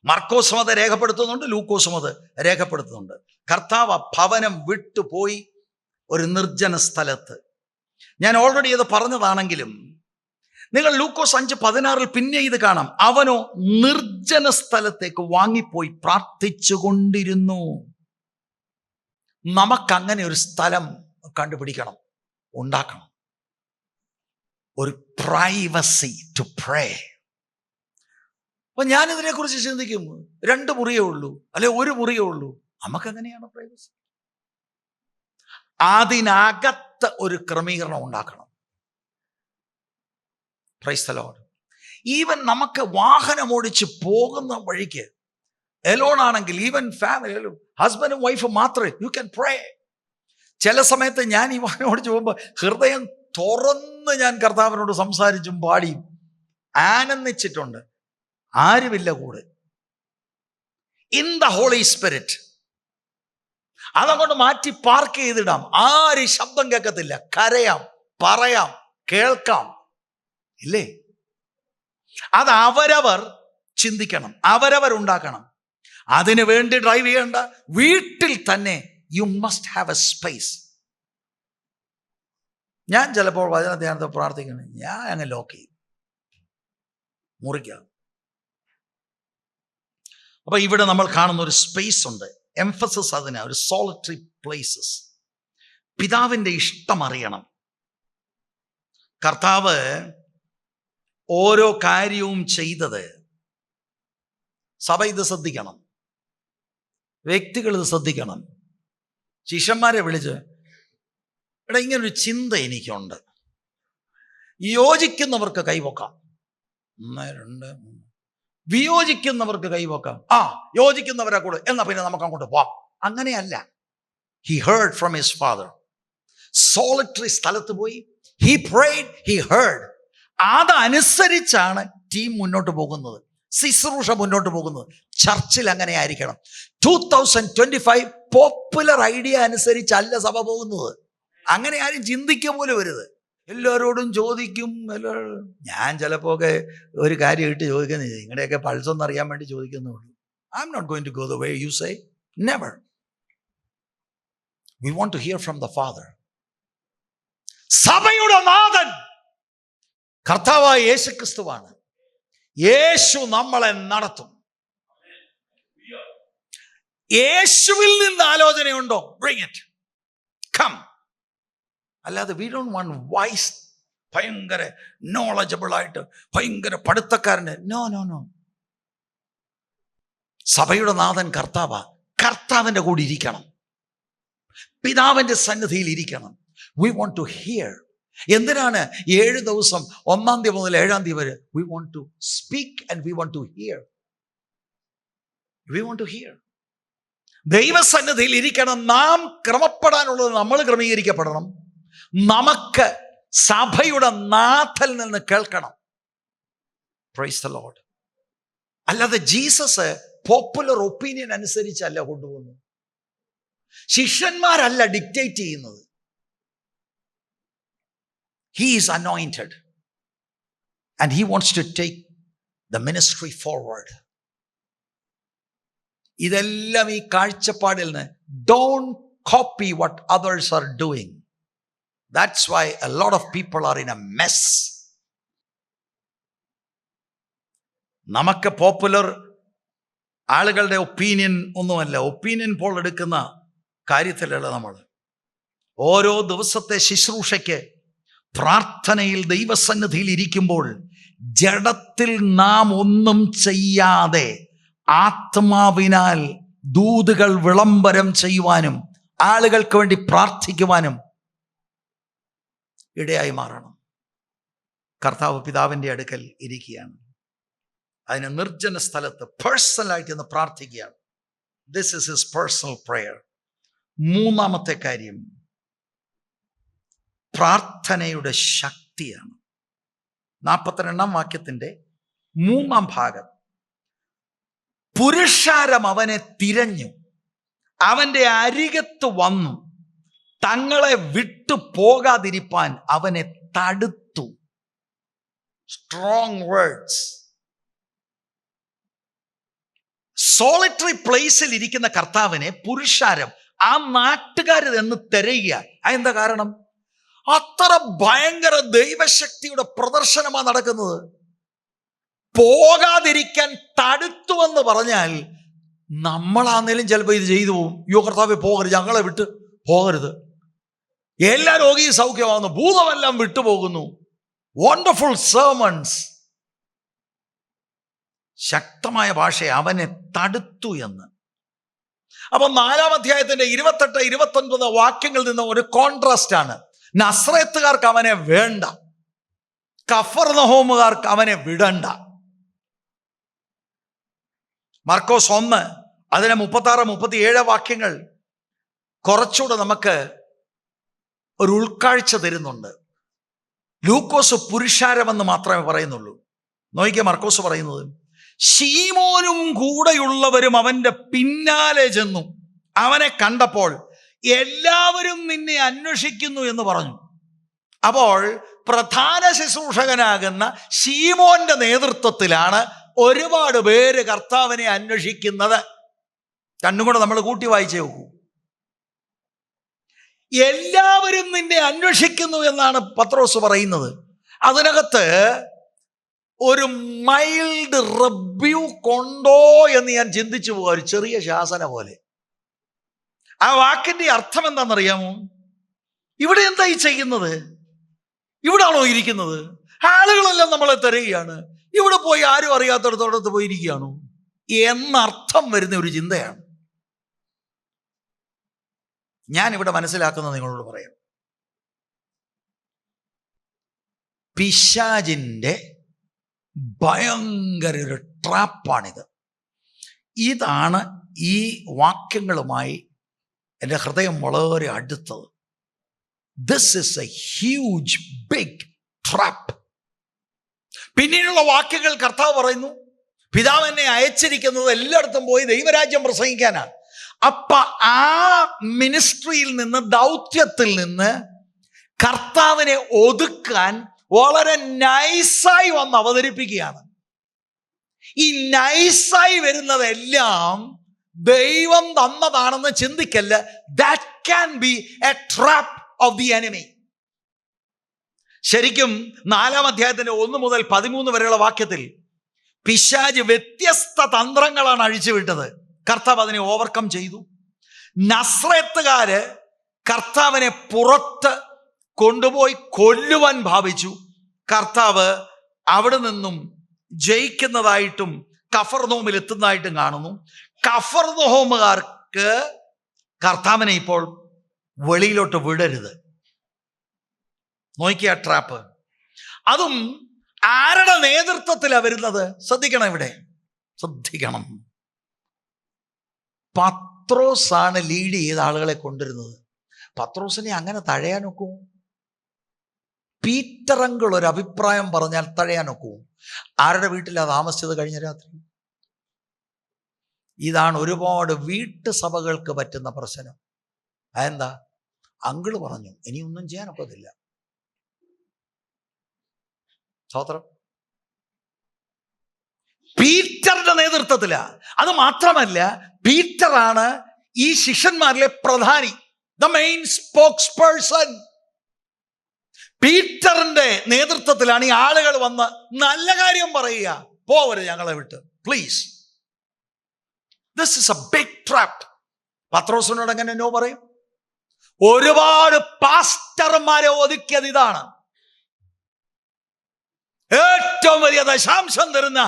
മർക്കോസും അത് രേഖപ്പെടുത്തുന്നുണ്ട്, ലൂക്കോസും അത് രേഖപ്പെടുത്തുന്നുണ്ട്. കർത്താവ് ഭവനം വിട്ടുപോയി ഒരു നിർജ്ജന സ്ഥലത്ത്. ഞാൻ ഓൾറെഡി ഇത് പറഞ്ഞതാണെങ്കിലും നിങ്ങൾ ലൂക്കോസ് 5:16 പിന്നെ ഇത് കാണാം. അവനോ നിർജ്ജന സ്ഥലത്തേക്ക് വാങ്ങിപ്പോയി പ്രാർത്ഥിച്ചു കൊണ്ടിരുന്നു. നമുക്കങ്ങനെ ഒരു സ്ഥലം കണ്ടുപിടിക്കണം, ഉണ്ടാക്കണം. ഒരു പ്രൈവസി ടു പ്രേ. അപ്പൊ ഞാനിതിനെ കുറിച്ച് ചിന്തിക്കും, 2 മുറിയേ ഉള്ളൂ, അല്ലെ 1 മുറിയേ ഉള്ളൂ. നമുക്കെങ്ങനെയാണ് പ്രൈവസി? അതിനകത്ത് ഒരു ക്രമീകരണം ഉണ്ടാക്കണം. Praise the Lord. ഈവൻ നമുക്ക് വാഹനം ഓടിച്ച് പോകുന്ന വഴിക്ക് എലോൺ ആണെങ്കിൽ, ഈവൻ ഫാമിലി, ഹസ്ബൻഡും വൈഫും മാത്രമേ യു ക്യാൻ പ്രേ. ചില സമയത്ത് ഞാൻ ഈ വാഹനം ഓടിച്ച് പോകുമ്പോൾ ഹൃദയം തുറന്ന് ഞാൻ കർത്താവിനോട് സംസാരിച്ചും പാടിയും ആനന്ദിച്ചിട്ടുണ്ട്. ആരുമില്ല കൂടെ. ഇൻ ദ ഹോളി സ്പിരിറ്റ് അതങ്ങോട്ട് മാറ്റി പാർക്ക് ചെയ്തിടാം. ആരും ശബ്ദം കേൾക്കത്തില്ല. കരയാം, പറയാം, കേൾക്കാം. ഇല്ലേ? അത് അവരവർ ചിന്തിക്കണം, അവരവരുണ്ടാക്കണം. അതിനു വേണ്ടി ഡ്രൈവ് ചെയ്യേണ്ട. വീട്ടിൽ തന്നെ you must have A space. ഞാൻ ചിലപ്പോൾ വചന ധ്യാനത്തെ പ്രാർത്ഥിക്കണം, ഞാൻ അങ്ങ് ലോക്ക് ചെയ്യും, മുറിക്കാം. അപ്പൊ ഇവിടെ നമ്മൾ കാണുന്ന ഒരു സ്പേസ് ഉണ്ട്. എംഫസിസ് അതിന്, ഒരു സോളിറ്ററി പ്ലേസസ്. പിതാവിൻ്റെ ഇഷ്ടം അറിയണം. കർത്താവ് ഓരോ കാര്യവും ചെയ്തത്, സഭ ഇത് ശ്രദ്ധിക്കണം, വ്യക്തികൾ ഇത് ശ്രദ്ധിക്കണം. ശിഷ്യന്മാരെ വിളിച്ച്, എടാ ഇങ്ങനൊരു ചിന്ത എനിക്കുണ്ട്, യോജിക്കുന്നവർക്ക് കൈവക്കാം. 1 2 3. വിയോജിക്കുന്നവർക്ക് കൈവക്കാം. യോജിക്കുന്നവരെ കൂടെ, എന്നാ പിന്നെ നമുക്ക് അങ്ങോട്ട് പോവാം. അങ്ങനെയല്ല. He heard from his father. Solitary സ്ഥലത്ത് പോയി, ഹി പ്രേഡ്, ഹി ഹേർഡ്. അതനുസരിച്ചാണ് ടീം മുന്നോട്ട് പോകുന്നത്, ശുശ്രൂഷ മുന്നോട്ട് പോകുന്നത്. ചർച്ചിൽ അങ്ങനെ ആയിരിക്കണം. 2025 പോപ്പുലർ ഐഡിയ അനുസരിച്ചല്ല സഭ പോകുന്നത്. അങ്ങനെ ആരും ചിന്തിക്കുക പോലും വരുത്. എല്ലാവരോടും ചോദിക്കും. ഞാൻ ചിലപ്പോൾ ഒക്കെ ഒരു കാര്യം ഇട്ട് ചോദിക്കുന്നത്, നിങ്ങളുടെയൊക്കെ പൾസൊന്നും അറിയാൻ വേണ്ടി ചോദിക്കുന്നുള്ളൂ. I'm not going to go the way you say. Never. We want to hear from the Father. സഭയുടെ നാഥൻ കർത്താവായ യേശു ക്രിസ്തുവാണ്. യേശു നമ്മളെ നടത്തും. യേശുവിൽ നിന്ന് ആലോചനയുണ്ടോ? Bring it, come. അല്ലാതെ വി ഡോണ്ട് വാണ്ട് വൈസ്, ഭയങ്കര നോളജബിൾ ആയിട്ട്, ഭയങ്കര പഠിത്തക്കാരന്. No no no. സഭയുടെ നാഥൻ കർത്താവാ. കർത്താവിൻ്റെ കൂടെ ഇരിക്കണം, പിതാവിൻ്റെ സന്നിധിയിൽ ഇരിക്കണം. We want to hear. എന്തിനാണ് 7 ദിവസം 1-ാം തീയതി മുതൽ 7-ാം തീയതി വരെ? We want to speak and we want to hear. We want to hear. ദൈവസന്നിധിയിൽ ഇരിക്കണം. നാം ക്രമപ്പെടാനുള്ളത് നമ്മൾ ക്രമീകരിക്കപ്പെടണം. നമുക്ക് സഭയുടെ നാഥൽ നിന്ന് കേൾക്കണം. Praise the Lord. അല്ലാതെ ജീസസ് പോപ്പുലർ ഒപ്പീനിയൻ അനുസരിച്ചല്ല കൊണ്ടുപോകുന്നത്. ശിഷ്യന്മാരല്ല ഡിക്റ്റേറ്റ് ചെയ്യുന്നത്. He is anointed and he wants to take the ministry forward. ഇതെല്ലാം ഈ കാഴ്ചപ്പാടിൽ നിന്ന്, don't copy what others are doing. That's why a lot of people are in a mess. നമുക്ക് popular ആളുകളുടെ opinion ഒന്നുമല്ല. Opinion Paul എടുക്കുന്ന കാര്യത്തിലല്ല നമ്മൾ. ഓരോ ദിവസത്തെ ശുശ്രൂഷയ്ക്ക് പ്രാർത്ഥനയിൽ ദൈവസന്നിധിയിൽ ഇരിക്കുമ്പോൾ ജഡത്തിൽ നാം ഒന്നും ചെയ്യാതെ ആത്മാവിനാൽ ദൂതുകൾ വിളംബരം ചെയ്യുവാനും ആളുകൾക്ക് വേണ്ടി പ്രാർത്ഥിക്കുവാനും ഇടയായി മാറണം. കർത്താവ് പിതാവിൻ്റെ അടുക്കൽ ഇരിക്കുകയാണ്. അതിന് നിർജ്ജന സ്ഥലത്ത് പേഴ്സണലായിട്ട് ഇന്ന് പ്രാർത്ഥിക്കുകയാണ്. This is his personal prayer. 3-ാമത്തെ കാര്യം പ്രാർത്ഥനയുടെ ശക്തിയാണ്. 42-ാം വാക്യത്തിൻ്റെ 3-ാം ഭാഗം. പുരുഷാരം അവനെ തിരഞ്ഞു, അവൻ്റെ അരികത്ത് വന്നു, തങ്ങളെ വിട്ടു പോകാതിരിപ്പാൻ അവനെ തടുത്തു. Strong words. സോളിറ്ററി പ്ലേസിൽ ഇരിക്കുന്ന കർത്താവിനെ പുരുഷാരം, ആ നാട്ടുകാർ എന്ന് തിരയുക. അതെന്താ കാരണം? അത്ര ഭയങ്കര ദൈവശക്തിയുടെ പ്രദർശനമാണ് നടക്കുന്നത്. പോകാതിരിക്കാൻ തടുത്തുവെന്ന് പറഞ്ഞാൽ നമ്മളാന്നേലും ചിലപ്പോൾ ഇത് ചെയ്തു പോകും. യോ കർത്താവേ പോകരുത്, ഞങ്ങളെ വിട്ട് പോകരുത്. എല്ലാ രോഗിയും സൗഖ്യമാകുന്നു, ഭൂതമെല്ലാം വിട്ടുപോകുന്നു. Wonderful sermons. ശക്തമായ ഭാഷ, അവനെ തടുത്തു എന്ന്. അപ്പൊ 4-ാം അധ്യായത്തിന്റെ 28, 29 വാക്യങ്ങളിൽ നിന്ന് ഒരു കോൺട്രാസ്റ്റ് ആണ്. നസ്രയത്തുകാർക്ക് അവനെ വേണ്ട, കഫർനഹൂമുകാർക്ക് അവനെ വിടണ്ട. മർക്കോസ് 1 അതിലെ 36, 37 വാക്യങ്ങൾ കുറച്ചുകൂടെ നമുക്ക് ഒരു ഉൾക്കാഴ്ച തരുന്നുണ്ട്. ലൂക്കോസ് പുരുഷാരമെന്ന് മാത്രമേ പറയുന്നുള്ളൂ. നോക്കിയ മർക്കോസ് പറയുന്നത്, ശീമോനും കൂടെയുള്ളവരും അവന്റെ പിന്നാലെ ചെന്നു. അവനെ കണ്ടപ്പോൾ എല്ലാവരും നിന്നെ അന്വേഷിക്കുന്നു എന്ന് പറഞ്ഞു. അപ്പോൾ പ്രധാന ശുശ്രൂഷകനാകുന്ന ശീമോന്റെ നേതൃത്വത്തിലാണ് ഒരുപാട് പേര് കർത്താവിനെ അന്വേഷിക്കുന്നത്. രണ്ടും കൂടെ നമ്മൾ കൂട്ടി വായിച്ചേ നോക്കൂ. എല്ലാവരും നിന്നെ അന്വേഷിക്കുന്നു എന്നാണ് പത്രോസ് പറയുന്നത്. അതിനകത്ത് ഒരു മൈൽഡ് റിബ്യൂക്ക് ഉണ്ടോ എന്ന് ഞാൻ ചിന്തിച്ചു പോവാ, ഒരു ചെറിയ ശാസന പോലെ. ആ വാക്കിന്റെ അർത്ഥം എന്താണെന്നറിയാമോ? ഇവിടെ എന്താ ഈ ചെയ്യുന്നത്? ഇവിടാണോ ഇരിക്കുന്നത്? ആളുകളെല്ലാം നമ്മളെ തിരയുകയാണ്, ഇവിടെ പോയി ആരും അറിയാത്തടത്തോടത്ത് പോയിരിക്കുകയാണോ എന്നർത്ഥം വരുന്ന ഒരു ചിന്തയാണ് ഞാൻ ഇവിടെ മനസ്സിലാക്കുന്നത്. നിങ്ങളോട് പറയാം, പിശാചിൻ്റെ ഭയങ്കര ഒരു ട്രാപ്പാണിത്. ഇതാണ് ഈ വാക്യങ്ങളുമായി എൻ്റെ ഹൃദയം വളരെ അടുത്തത്. This is a huge big trap. പിന്നീടുള്ള വാക്യങ്ങൾ കർത്താവ് പറയുന്നു, പിതാവ് എന്നെ അയച്ചിരിക്കുന്നത് എല്ലായിടത്തും പോയി ദൈവരാജ്യം പ്രസംഗിക്കാനാണ്. അപ്പൊ ആ മിനിസ്ട്രിയിൽ നിന്ന്, ദൗത്യത്തിൽ നിന്ന് കർത്താവിനെ ഒതുക്കാൻ വളരെ നൈസായി വന്ന് അവതരിപ്പിക്കുകയാണ്. ഈ നൈസായി വരുന്നതെല്ലാം ദൈവം തന്നതാണെന്ന് ചിന്തിക്കല്ല. That can be a trap of the enemy. ശരിക്കും 4-ാം അധ്യായത്തിന്റെ 1 മുതൽ 13 വരെയുള്ള വാക്യത്തിൽ പിശാച് വ്യത്യസ്ത തന്ത്രങ്ങളാണ് അഴിച്ചുവിട്ടത്. കർത്താവ് അതിനെ ഓവർകം ചെയ്തു. നസ്രത്തുകാര് കർത്താവിനെ പുറത്ത് കൊണ്ടുപോയി കൊല്ലുവാൻ ഭാവിച്ചു. കർത്താവ് അവിടെ നിന്നും ജയിക്കുന്നതായിട്ടും കഫർനഹൂമിൽ എത്തുന്നതായിട്ടും കാണുന്നു. കഫർനഹൂമുകാർക്ക് കർത്താവിനെ ഇപ്പോൾ വെളിയിലോട്ട് വിടരുത്. നോക്കിയ ട്രാപ്പ്. അതും ആരുടെ നേതൃത്വത്തിലാണ് വരുന്നത്? ശ്രദ്ധിക്കണം, ഇവിടെ ശ്രദ്ധിക്കണം. പത്രോസാണ് ലീഡ് ചെയ്ത ആളുകളെ കൊണ്ടുവരുന്നത്. പത്രോസിനെ അങ്ങനെ തഴയാനൊക്കൂ? പീറ്റർ അങ്കിൾ ഒരു അഭിപ്രായം പറഞ്ഞാൽ തഴയാനൊക്കൂ? ആരുടെ വീട്ടിലാണ് താമസിച്ചത് കഴിഞ്ഞ രാത്രി? ഇതാണ് ഒരുപാട് വീട്ടുസഭകൾക്ക് പറ്റുന്ന പ്രശ്നം. അതെന്താ? അങ്കിള് പറഞ്ഞു, ഇനിയൊന്നും ചെയ്യാനൊക്കത്തില്ല. സ്തോത്രം. പീറ്ററിന്റെ നേതൃത്വത്തിലാ. അത് മാത്രമല്ല, പീറ്ററാണ് ഈ ശിഷ്യന്മാരിലെ പ്രധാനി, ദ മെയിൻ സ്പോക്സ് പേഴ്സൺ. പീറ്ററിന്റെ നേതൃത്വത്തിലാണ് ഈ ആളുകൾ വന്ന് നല്ല കാര്യം പറയുക, പോവരുത് ഞങ്ങളെ വിട്ട് please. This is a big trap. പത്രോസിനോട് എങ്ങനെ നോ പറയും? ഒരുപാട് പാസ്റ്റർമാരെ ഒതുക്കിയത് ഇതാണ്. ഏറ്റവും വലിയ ദശാംശം തരുന്ന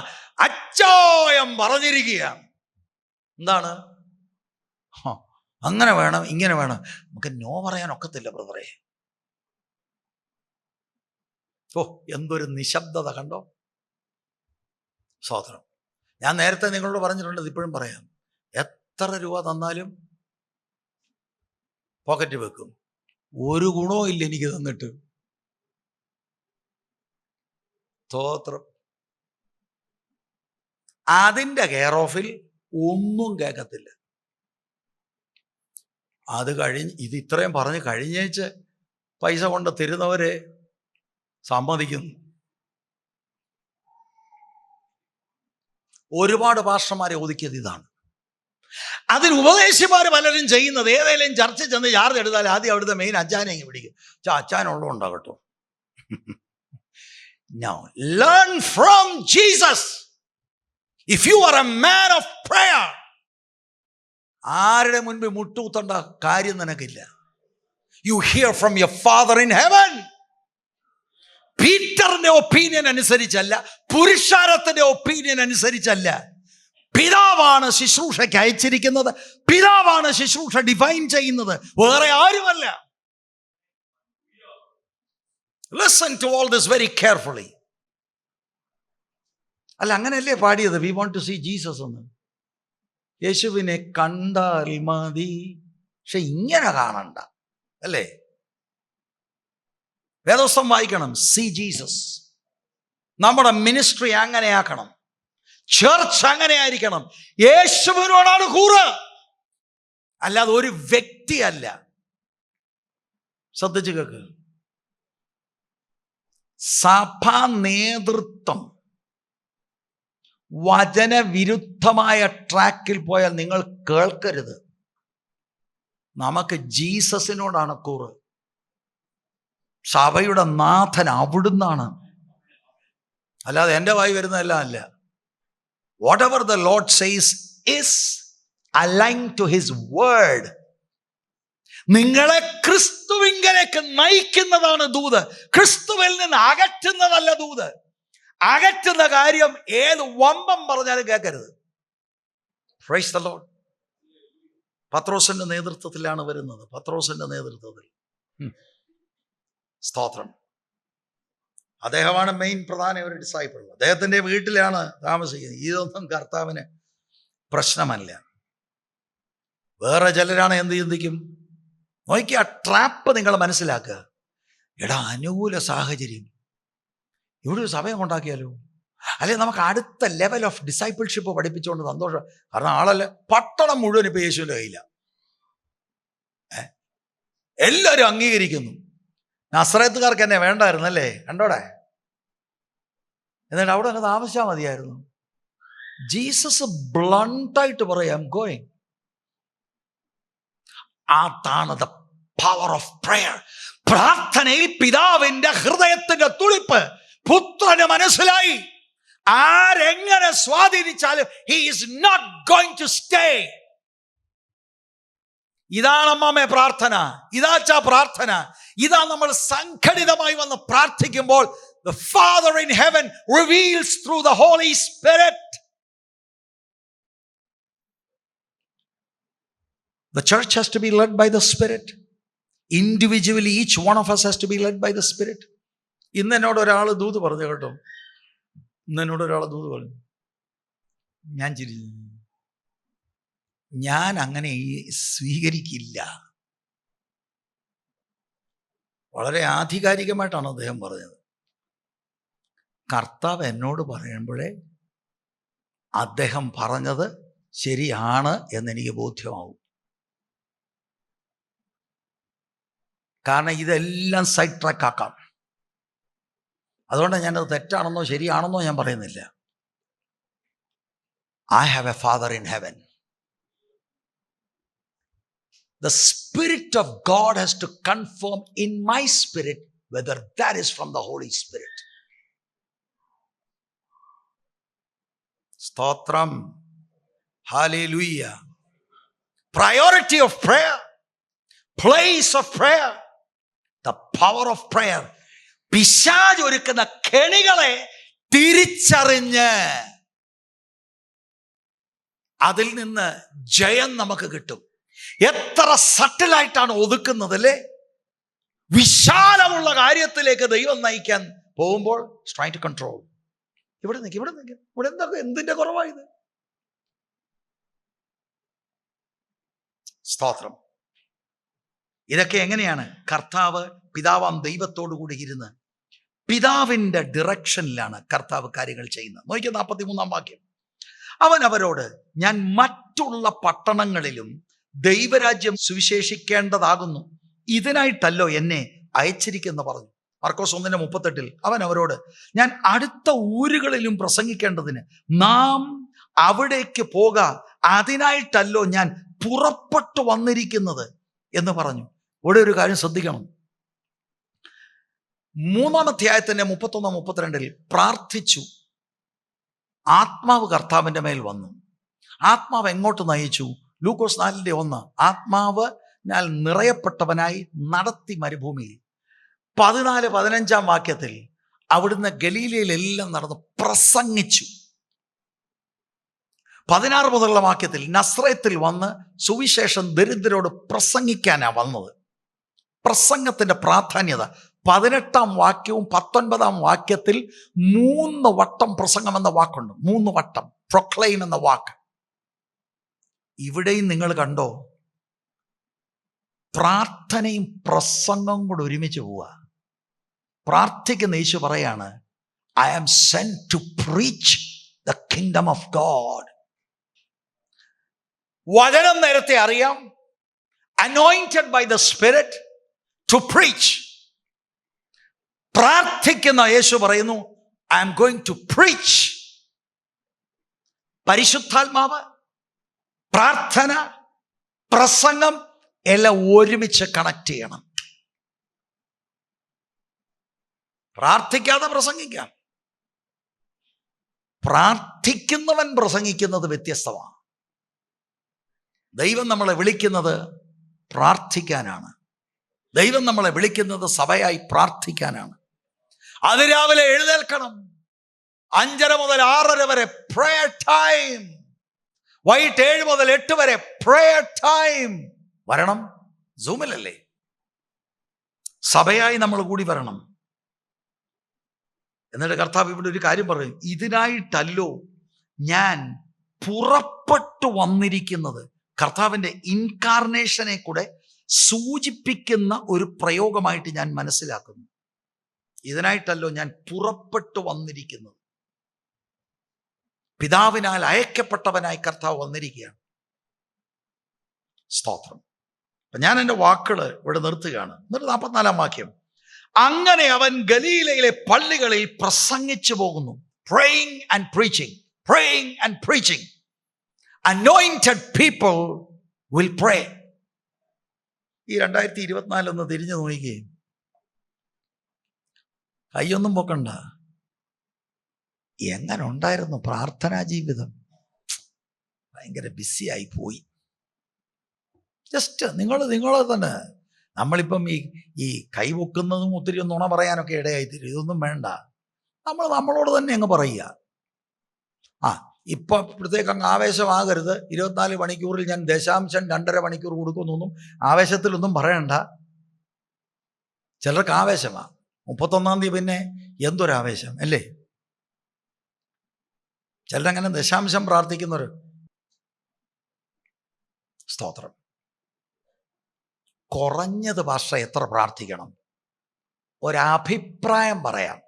അച്ചായം പറഞ്ഞിരിക്കുകയാണ്. എന്താണ്? അങ്ങനെ വേണം, ഇങ്ങനെ വേണം. നമുക്ക് നോ പറയാൻ ഒക്കത്തില്ല ബ്രദറെ. ഓ, എന്തൊരു നിശബ്ദത കണ്ടോ. സ്തോത്രം. ഞാൻ നേരത്തെ നിങ്ങളോട് പറഞ്ഞിട്ടുണ്ട്, ഇപ്പോഴും പറയാം. എത്ര രൂപ തന്നാലും പോക്കറ്റ് വെക്കും. ഒരു ഗുണവും ഇല്ല എനിക്ക് തന്നിട്ട്. സ്തോത്രം. അതിൻ്റെ കെയർ ഓഫിൽ ഒന്നും കേൾക്കത്തില്ല. അത് കഴിഞ്ഞ് ഇത് ഇത്രയും പറഞ്ഞ് കഴിഞ്ഞേച്ച് പൈസ കൊണ്ട് തരുന്നവരെ സമ്മതിക്കുന്നു. ഒരുപാട് പാസ്റ്റർമാരെ ഒതുക്കിയത് ഇതാണ്. അതിന് ഉപദേശിമാർ പലരും ചെയ്യുന്നത്, ഏതെങ്കിലും ചർച്ച ചെന്ന് ചാർജ് എടുത്താൽ ആദ്യം അവിടുത്തെ മെയിൻ അച്ചാനെ ഇങ്ങ് പിടിക്കും. അച്ചാനുള്ളതുണ്ടാകട്ടോ. Now learn from Jesus. If you are a man of prayer, ആരുടെ മുൻപിൽ മുട്ടുകുത്തേണ്ട കാര്യം നിനക്കില്ല. You hear from your Father in heaven. പീറ്ററിന്റെ ഒപ്പീനിയൻ അനുസരിച്ചല്ല, പുരുഷാരത്തിന്റെ ഒപ്പീനിയൻ അനുസരിച്ചല്ല. പിതാവാണ് ശുശ്രൂഷയ്ക്ക് അയച്ചിരിക്കുന്നത്. പിതാവാണ് ശുശ്രൂഷ ഡിഫൈൻ ചെയ്യുന്നത്, വേറെ ആരുമല്ല. Listen to all this very carefully. അല്ല, അങ്ങനെയല്ലേ പാടിയത്? We want to see Jesus എന്ന്. യേശുവിനെ കണ്ടാൽ മതി, പക്ഷെ ഇങ്ങനെ കാണണ്ട, അല്ലേ? വേദോസ്തം വായിക്കണം. See Jesus. നമ്മുടെ മിനിസ്ട്രി അങ്ങനെയാക്കണം. ചർച്ച് അങ്ങനെ ആയിരിക്കണം. യേശുവിനോടാണ് കൂറ്, അല്ലാതെ ഒരു വ്യക്തിയല്ല. ശ്രദ്ധിച്ചു കേൾക്ക്. സഭാ നേതൃത്വം വചനവിരുദ്ധമായ ട്രാക്കിൽ പോയാൽ നിങ്ങൾ കേൾക്കരുത്. നമുക്ക് ജീസസിനോടാണ് കൂറ്. സഭയുടെ നാഥൻ അവിടുന്നാണ്, അല്ലാതെ എൻ്റെ വായി വരുന്നതെല്ലാം അല്ല. Whatever the Lord says is aligned to his word. നിങ്ങളെ ക്രിസ്തുവിങ്കലേക്ക് നയിക്കുന്നതാണ് ദൂത്, ക്രിസ്തുവിൽ നിന്ന് അകറ്റുന്നതല്ല ദൂത്. അകറ്റുന്ന കാര്യം ഏത് വമ്പം പറഞ്ഞാലും കേൾക്കരുത്. Praise the Lord. പത്രോസിന്റെ നേതൃത്വത്തിലാണ് വരുന്നത്, പത്രോസിന്റെ നേതൃത്വത്തിൽ. സ്തോത്രം. അദ്ദേഹമാണ് മെയിൻ പ്രധാന ഒരു ഡിസൈപ്പിൾ. അദ്ദേഹത്തിന്റെ വീട്ടിലാണ് താമസിക്കുന്നത്. ഇതൊന്നും കർത്താവിന് പ്രശ്നമല്ല. വേറെ ചിലരാണ് എന്ത് ചിന്തിക്കും? നോക്കി, ആ ട്രാപ്പ് നിങ്ങൾ മനസ്സിലാക്കുക. എടാ, അനുകൂല സാഹചര്യം, ഇവിടെ ഒരു സഭയം ഉണ്ടാക്കിയാലോ, അല്ലെ നമുക്ക് അടുത്ത ലെവൽ ഓഫ് ഡിസൈപ്പിൾഷിപ്പ് പഠിപ്പിച്ചുകൊണ്ട് സന്തോഷം. കാരണം ആളല്ല, പട്ടണം മുഴുവൻ ഇപ്പൊ യേശുവിൻ്റെ കയ്യില. എല്ലാവരും അംഗീകരിക്കുന്നു. നസ്രയത്തുകാർക്ക് എന്നെ വേണ്ടായിരുന്നല്ലേ, കണ്ടോടെ. എന്നിട്ട് അവിടെ അങ്ങ് താമസിച്ചാൽ മതിയായിരുന്നു. ജീസസ് ബ്ലണ്ടായിട്ട് പറയാം, ഗോയിങ്. അതാണ് ദ പവർ ഓഫ് പ്രയർ. പ്രാർത്ഥനയിൽ പിതാവിന്റെ ഹൃദയത്തിന്റെ തുടിപ്പ് പുത്രന് മനസ്സിലായി. ആരെങ്ങനെ സ്വാധീനിച്ചാലും he is not going to stay. ഇതാണ് അമ്മമ്മേ പ്രാർത്ഥന, ഇതാച്ചാ പ്രാർത്ഥന. ഇതാ നമ്മൾ സംഘടിതമായി വന്ന് പ്രാർത്ഥിക്കുമ്പോൾ the Father in heaven reveals through the Holy Spirit. The church has to be led by the Spirit. Individually, each one of us has to be led by the Spirit. ഇന്ന് എന്നോട് ഒരാൾ ദൂത് പറഞ്ഞു കേട്ടോ. ഇന്നെന്നോട് ഒരാൾ ദൂത് പറഞ്ഞു. ഞാൻ ചിരിച്ചു. ഞാൻ അങ്ങനെ സ്വീകരിക്കില്ല. വളരെ ആധികാരികമായിട്ടാണ് അദ്ദേഹം പറഞ്ഞത്. കർത്താവ് എന്നോട് പറയുമ്പോഴേ അദ്ദേഹം പറഞ്ഞത് ശരിയാണ് എന്നെനിക്ക് ബോധ്യമാവും. കാരണം ഇതെല്ലാം സൈഡ് ട്രാക്ക് ആക്കാം. അതുകൊണ്ട് ഞാനത് തെറ്റാണെന്നോ ശരിയാണെന്നോ ഞാൻ പറയുന്നില്ല. I have a Father in heaven. The Spirit of God has to confirm in my spirit whether that is from the Holy Spirit. Stotram. Hallelujah. Priority of prayer. Place of prayer. The power of prayer. പിശാച് ഒരുക്കുന്ന കെണികളെ തിരിച്ചറിഞ്ഞ് അതിൽ നിന്ന് ജയം നമുക്ക് കിട്ടും. എത്ര സട്ടിലായിട്ടാണ് ഒതുക്കുന്നത് അല്ലേ? വിശാലമുള്ള കാര്യത്തിലേക്ക് ദൈവം നയിക്കാൻ പോകുമ്പോൾ ട്രൈ ടു കൺട്രോൾ. ഇവിടെ നിൽക്കും, ഇവിടെ നിൽക്കും, ഇവിടെ എന്തിന്റെ കുറവായത്? സ്തോത്രം. ഇതൊക്കെ എങ്ങനെയാണ്? കർത്താവ് പിതാവാം ദൈവത്തോടു കൂടി ഇരുന്ന് പിതാവിന്റെ ഡിറക്ഷനിലാണ് കർത്താവ് കാര്യങ്ങൾ ചെയ്യുന്നത്. നോക്കിയ 43-ാം വാക്യം. അവൻ അവരോട്, ഞാൻ മറ്റുള്ള പട്ടണങ്ങളിലും ദൈവരാജ്യം സുവിശേഷിക്കേണ്ടതാകുന്നു, ഇതിനായിട്ടല്ലോ എന്നെ അയച്ചിരിക്കുന്നു പറഞ്ഞു. മർക്കോസ് 1:38 അവൻ അവരോട്, ഞാൻ അടുത്ത ഊരുകളിലും പ്രസംഗിക്കേണ്ടതിന് നാം അവിടേക്ക് പോക, അതിനായിട്ടല്ലോ ഞാൻ പുറപ്പെട്ടു വന്നിരിക്കുന്നത് എന്ന് പറഞ്ഞു. ഇവിടെ ഒരു കാര്യം ശ്രദ്ധിക്കണം. 3-ാം അധ്യായത്തിന്റെ 31-32 പ്രാർത്ഥിച്ചു. ആത്മാവ് കർത്താവിന്റെ മേൽ വന്നു. ആത്മാവ് എങ്ങോട്ട് നയിച്ചു? ലൂക്കോസ് 4:1 ആത്മാവിനാൽ നിറയപ്പെട്ടവനായി നടത്തി മരുഭൂമിയിൽ. 14-15 വാക്യത്തിൽ അവിടുന്ന് ഗലീലയിലെല്ലാം നടന്ന് പ്രസംഗിച്ചു. 16 മുതലുള്ള വാക്യത്തിൽ നസ്രയത്തിൽ വന്ന് സുവിശേഷം ദരിദ്രരോട് പ്രസംഗിക്കാനാണ് വന്നത്. പ്രസംഗത്തിന്റെ പ്രാധാന്യത 18-ാം വാക്യവും 19-ാം വാക്യത്തിൽ 3 വട്ടം പ്രസംഗം എന്ന വാക്കുണ്ട്. 3 വട്ടം പ്രൊക്ലെയിം എന്ന വാക്ക്. ഇവിടെയും നിങ്ങൾ കണ്ടോ? പ്രാർത്ഥനയും പ്രസംഗവും കൂടെ ഒരുമിച്ച് പോവുക. പ്രാർത്ഥിക്കുന്ന യേശു പറയാണ്, I am sent to preach the kingdom of God. വചനം നേരത്തെ അറിയാം, anointed by the spirit to preach. പ്രാർത്ഥിക്കുന്ന യേശു പറയുന്നു, I am going to preach. പരിശുദ്ധാത്മാവ്, പ്രാർത്ഥന, പ്രസംഗം എല്ലാം ഒരുമിച്ച് കണക്ട് ചെയ്യണം. പ്രാർത്ഥിക്കാതെ പ്രസംഗിക്കാം. പ്രാർത്ഥിക്കുന്നവൻ പ്രസംഗിക്കുന്നത് വ്യത്യസ്തമാണ്. ദൈവം നമ്മളെ വിളിക്കുന്നത് പ്രാർത്ഥിക്കാനാണ്. ദൈവം നമ്മളെ വിളിക്കുന്നത് സഭയായി പ്രാർത്ഥിക്കാനാണ്. അതിരാവിലെ എഴുന്നേൽക്കണം. 5:30 മുതൽ 6:30 വരെ പ്രേയർ ടൈം. വൈകിട്ട് 7 മുതൽ 8 വരെ പ്രേയർ ടൈം. വരണം. സൂമിലല്ലേ? സഭയായി നമ്മൾ കൂടി വരണം. എന്നിട്ട് കർത്താവ് ഇവിടെ ഒരു കാര്യം പറയും, ഇതിനായിട്ടല്ലോ ഞാൻ പുറപ്പെട്ടു വന്നിരിക്കുന്നത്. കർത്താവിൻ്റെ ഇൻകാർണേഷനെ കൂടെ സൂചിപ്പിക്കുന്ന ഒരു പ്രയോഗമായിട്ട് ഞാൻ മനസ്സിലാക്കുന്നു. ഇതിനായിട്ടല്ലോ ഞാൻ പുറപ്പെട്ടു വന്നിരിക്കുന്നത്. പിതാവിനാൽ അയക്കപ്പെട്ടവനായി കർത്താവ് വന്നിരിക്കുകയാണ്. സ്തോത്രം. അപ്പം ഞാൻ എൻ്റെ വാക്കുകൾ ഇവിടെ നിർത്തുകയാണ്. എന്നിട്ട് 44-ാം വാക്യം, അങ്ങനെ അവൻ ഗലീലയിലെ പള്ളികളിൽ പ്രസംഗിച്ചു പോകുന്നു. praying and preaching, praying and preaching. Anointed people will pray. ഈ 2024 ഒന്ന് തിരിഞ്ഞു നോക്കുകയും കയ്യൊന്നും പൊക്കണ്ട. എങ്ങനെ ഉണ്ടായിരുന്നു പ്രാർത്ഥനാ ജീവിതം? ഭയങ്കര ബിസിയായി പോയി. ജസ്റ്റ് നിങ്ങളെ തന്നെ. നമ്മളിപ്പം ഈ കൈവെക്കുന്നതും ഒത്തിരി നുണ പറയാനൊക്കെ ഇടയായിത്തീരും. ഇതൊന്നും വേണ്ട. നമ്മളോട് തന്നെ അങ്ങ് പറയുക. ഇപ്പം ഇപ്പോഴത്തേക്ക് അങ്ങ് ആവേശമാകരുത്. 24 മണിക്കൂറിൽ ഞാൻ 0.2 മണിക്കൂർ കൊടുക്കുമെന്നൊന്നും ആവേശത്തിലൊന്നും പറയണ്ട. ചിലർക്ക് ആവേശമാണ്. 31-ാം തീയതി പിന്നെ എന്തൊരാവേശം അല്ലേ? ചിലരങ്ങനെ 0.0 പ്രാർത്ഥിക്കുന്നവർ. സ്തോത്രം. കുറഞ്ഞത് ഭാഷ എത്ര പ്രാർത്ഥിക്കണം? ഒരഭിപ്രായം പറയാം.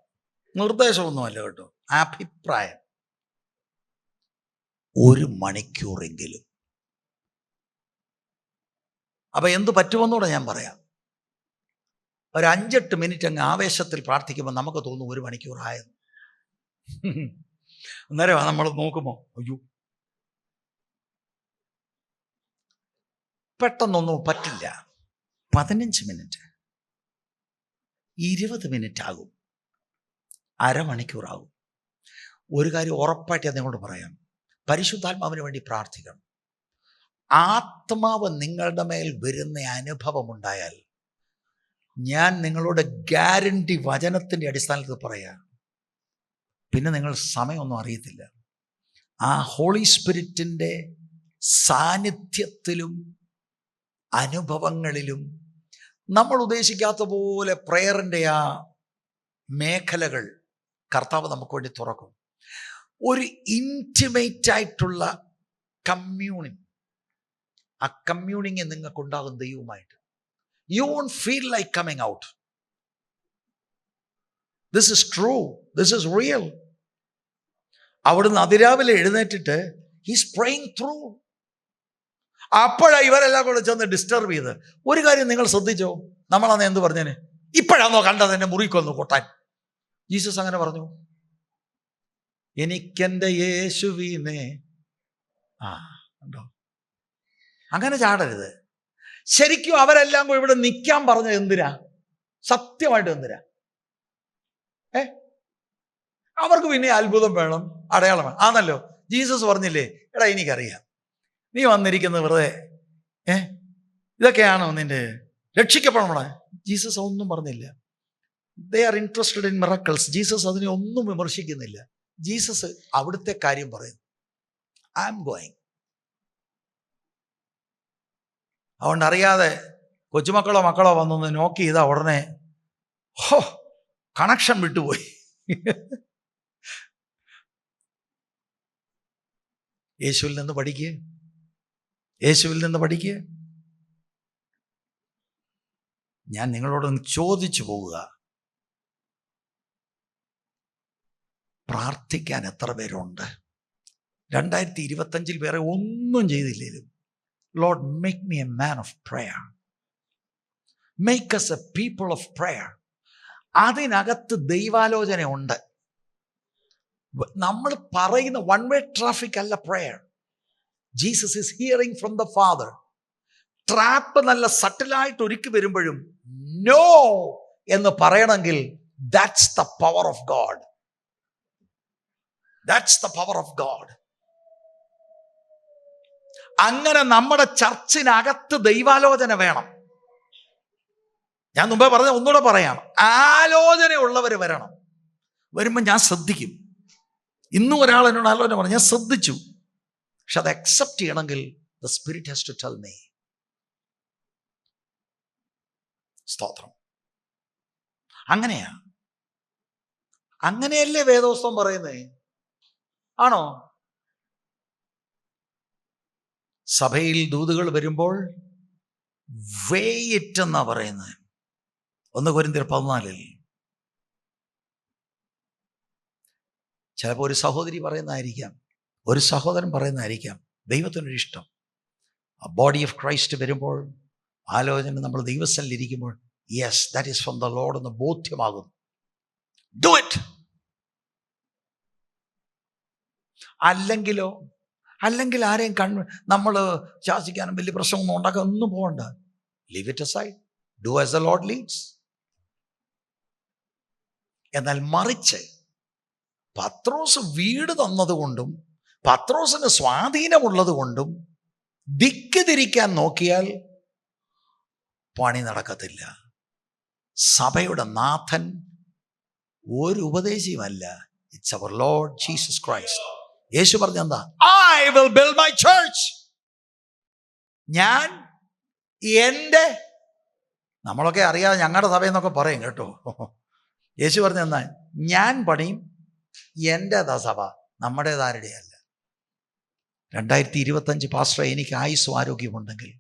നിർദ്ദേശമൊന്നുമല്ല കേട്ടോ, അഭിപ്രായം. 1 മണിക്കൂറെങ്കിലും. അപ്പൊ എന്ത് പറ്റുമെന്നൂടെ ഞാൻ പറയാം. ഒരു 5-8 മിനിറ്റ് അങ്ങ് ആവേശത്തിൽ പ്രാർത്ഥിക്കുമ്പോൾ നമുക്ക് തോന്നും 1 മണിക്കൂറായത്. അന്നേരം നമ്മൾ നോക്കുമോ, അയ്യോ പെട്ടെന്നൊന്നും പറ്റില്ല. 15 മിനിറ്റ്, 20 മിനിറ്റ് ആകും, അരമണിക്കൂറാകും. ഒരു കാര്യം ഉറപ്പായിട്ട് ഞാൻ നിങ്ങളോട് പറയാം, പരിശുദ്ധാത്മാവിന് വേണ്ടി പ്രാർത്ഥിക്കണം. ആത്മാവ് നിങ്ങളുടെ മേൽ വരുന്ന അനുഭവമുണ്ടായാൽ ഞാൻ നിങ്ങളോട് ഗ്യാരണ്ടി വചനത്തിൻ്റെ അടിസ്ഥാനത്തിൽ പറയാം, പിന്നെ നിങ്ങൾ സമയമൊന്നും അറിയത്തില്ല. ആ ഹോളി സ്പിരിറ്റിൻ്റെ സാന്നിധ്യത്തിലും അനുഭവങ്ങളിലും നമ്മൾ ഉദ്ദേശിക്കാത്ത പോലെ പ്രേയറിൻ്റെ ആ മേഖലകൾ കർത്താവ് നമുക്ക് വേണ്ടി തുറക്കും. ഒരു ഇൻറ്റിമേറ്റ് ആയിട്ടുള്ള കമ്മ്യൂണിങ്, ആ കമ്മ്യൂണിങ് നിങ്ങൾക്കുണ്ടാകും ദൈവവുമായിട്ട്. You won't feel like coming out. This is true, this is real. അവിടുന്ന് അതിരാവിലെ എഴുന്നേറ്റിട്ട് ഹീസ് പ്രേയിങ് ത്രൂ. അപ്പോഴാണ് ഇവരെല്ലാം കൂടെ ചെന്ന് ഡിസ്റ്റർബ് ചെയ്ത്. ഒരു കാര്യം നിങ്ങൾ ശ്രദ്ധിച്ചോ, നമ്മളന്ന് എന്ത് പറഞ്ഞേനെ? ഇപ്പോഴാണോ കണ്ടത് എന്നെ മുറിക്കൊന്നു കൊട്ടാൻ? ജീസസ് അങ്ങനെ പറഞ്ഞു, എനിക്കെൻ്റെ യേശുവിനെ. ഉണ്ടോ? അങ്ങനെ ചാടരുത്. ശരിക്കും അവരെല്ലാം കൂടി ഇവിടെ നിൽക്കാൻ പറഞ്ഞത് എന്തിനാ? സത്യമായിട്ട് എന്തിനാ? അവർക്ക് പിന്നെ അത്ഭുതം വേണം, അടയാളം വേണം. ആണല്ലോ ജീസസ് പറഞ്ഞില്ലേ, എടാ എനിക്കറിയാം നീ വന്നിരിക്കുന്നത് വെറുതെ ഇതൊക്കെയാണോ നിന്റെ രക്ഷിക്കപ്പെടണേ? ജീസസ് ഒന്നും പറഞ്ഞില്ല. They are interested in miracles. Jesus അതിനെ ഒന്നും വിമർശിക്കുന്നില്ല. ജീസസ് അവിടുത്തെ കാര്യം പറയുന്നു, ഐ ആം ഗോയിങ്. അതുകൊണ്ട് അറിയാതെ മക്കളോ വന്നൊന്ന് നോക്കി ചെയ്താൽ ഉടനെ കണക്ഷൻ വിട്ടുപോയി. യേശുവിൽ നിന്ന് പഠിക്കുക, യേശുവിൽ നിന്ന് പഠിക്കുക. ഞാൻ നിങ്ങളോടൊന്ന് ചോദിച്ചു പോവുക, പ്രാർത്ഥിക്കാൻ എത്ര പേരുണ്ട്? 2025 വേറെ ഒന്നും ചെയ്തില്ലേലും, Lord make me a man of prayer. Make us a people of prayer. അതിനകത്ത് ദൈവാലോചന ഉണ്ട്. നമ്മൾ പറയുന്ന വൺ വേ ട്രാഫിക് അല്ല prayer. Jesus is hearing from the Father. Trap നല്ല സട്ടിലായിട്ട് ഒരുക്കി വരുമ്പോഴും നോ എന്ന് പറയണമെങ്കിൽ that's the power of God. That's the power of God. അങ്ങനെ നമ്മുടെ ചർച്ചിനകത്ത് ദൈവാലോചന വേണം. ഞാൻ മുമ്പേ പറഞ്ഞ ഒന്നുകൂടെ പറയാം, ആലോചനയുള്ളവർ വരണം. വരുമ്പോൾ ഞാൻ ശ്രദ്ധിക്കും. ഇന്നും ഒരാൾ എന്നോട് ആലോചന പറഞ്ഞു, ഞാൻ ശ്രദ്ധിച്ചു. പക്ഷെ അത് അക്സെപ്റ്റ് ചെയ്യണമെങ്കിൽ the spirit has to tell me. സ്തോത്രം. അങ്ങനെയാ. അങ്ങനെയല്ലേ വേദോസ്തവം പറയുന്നേ? ആണോ? സഭയിൽ ദൂതുകൾ വരുമ്പോൾ വെയിറ്റ് എന്നാ പറയുന്നത്. 1 കൊരിന്ത്യർ 14. ചിലപ്പോൾ ഒരു സഹോദരി പറയുന്നതായിരിക്കാം, ഒരു സഹോദരൻ പറയുന്നതായിരിക്കാം, ദൈവത്തിനൊരു ഇഷ്ടം. ആ ബോഡി ഓഫ് ക്രൈസ്റ്റ് വരുമ്പോൾ, ആലോചന നമ്മൾ ദൈവസ്ഥലിരിക്കുമ്പോൾ, yes that is from the Lord എന്ന് ബോധ്യമാകുന്നു. Do it. അല്ലെങ്കിൽ ആരെയും നമ്മൾ ശാസിക്കാനും വലിയ പ്രശ്നമൊന്നും ഉണ്ടാക്കാൻ ഒന്നും പോകണ്ട. Leave it aside. Do as the Lord leads. എന്നാൽ മറിച്ച് പത്രോസ് വീട് തന്നതുകൊണ്ടും പത്രോസിന് സ്വാധീനമുള്ളത് കൊണ്ടും ദിക്ക് തിരിക്കാൻ നോക്കിയാൽ പണി നടക്കത്തില്ല. സഭയുടെ നാഥൻ ഒരു ഉപദേശിയുമല്ല, it's our Lord Jesus Christ. യേശു പറഞ്ഞെന്താ? I will build my church. ഞാൻ എൻ്റെ, നമ്മളൊക്കെ അറിയാതെ ഞങ്ങളുടെ സഭയെന്നൊക്കെ പറയും കേട്ടോ. യേശു പറഞ്ഞെന്താ? ഞാൻ പണിയും, എൻ്റെതാ സഭ, നമ്മുടേതാരുടെയല്ല. 2025 പാസ്റ്റർ, എനിക്ക് ആയുസ്സും ആരോഗ്യമുണ്ടെങ്കിൽ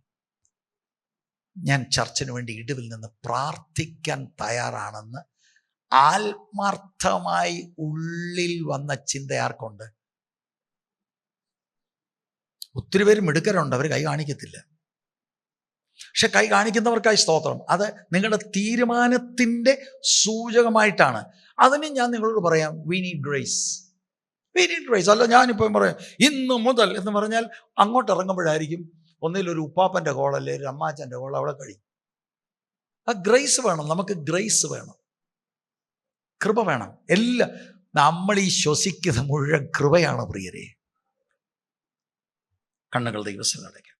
ഞാൻ ചർച്ചിന് വേണ്ടി ഇടിവിൽ നിന്ന് പ്രാർത്ഥിക്കാൻ തയ്യാറാണെന്ന് ആത്മാർത്ഥമായി ഉള്ളിൽ വന്ന ചിന്ത ആർക്കുണ്ട്? ഒത്തിരി പേര് മിടുക്കരുണ്ട്, അവർ കൈ കാണിക്കത്തില്ല. പക്ഷെ കൈ കാണിക്കുന്നവർക്കായി സ്തോത്രം. അത് നിങ്ങളുടെ തീരുമാനത്തിൻ്റെ സൂചകമായിട്ടാണ്. അതിന് ഞാൻ നിങ്ങളോട് പറയാം, we need grace. We need grace. അല്ല ഞാനിപ്പം പറയാം ഇന്ന് മുതൽ എന്ന് പറഞ്ഞാൽ അങ്ങോട്ട് ഇറങ്ങുമ്പോഴായിരിക്കും ഒന്നിലൊരു ഉപ്പാപ്പൻ്റെ കോൾ, അല്ലെ ഒരു അമ്മാച്ചൻ്റെ കോൾ അവിടെ കഴിയും. ആ ഗ്രേസ് വേണം. നമുക്ക് ഗ്രേസ് വേണം, കൃപ വേണം. എല്ലാം നമ്മൾ ഈ ശ്വസിക്കുന്ന മുഴുവൻ കൃപയാണ് പ്രിയരെ. കണ്ണുകൾ ദൈവസ്ഥലം അടയ്ക്കാം.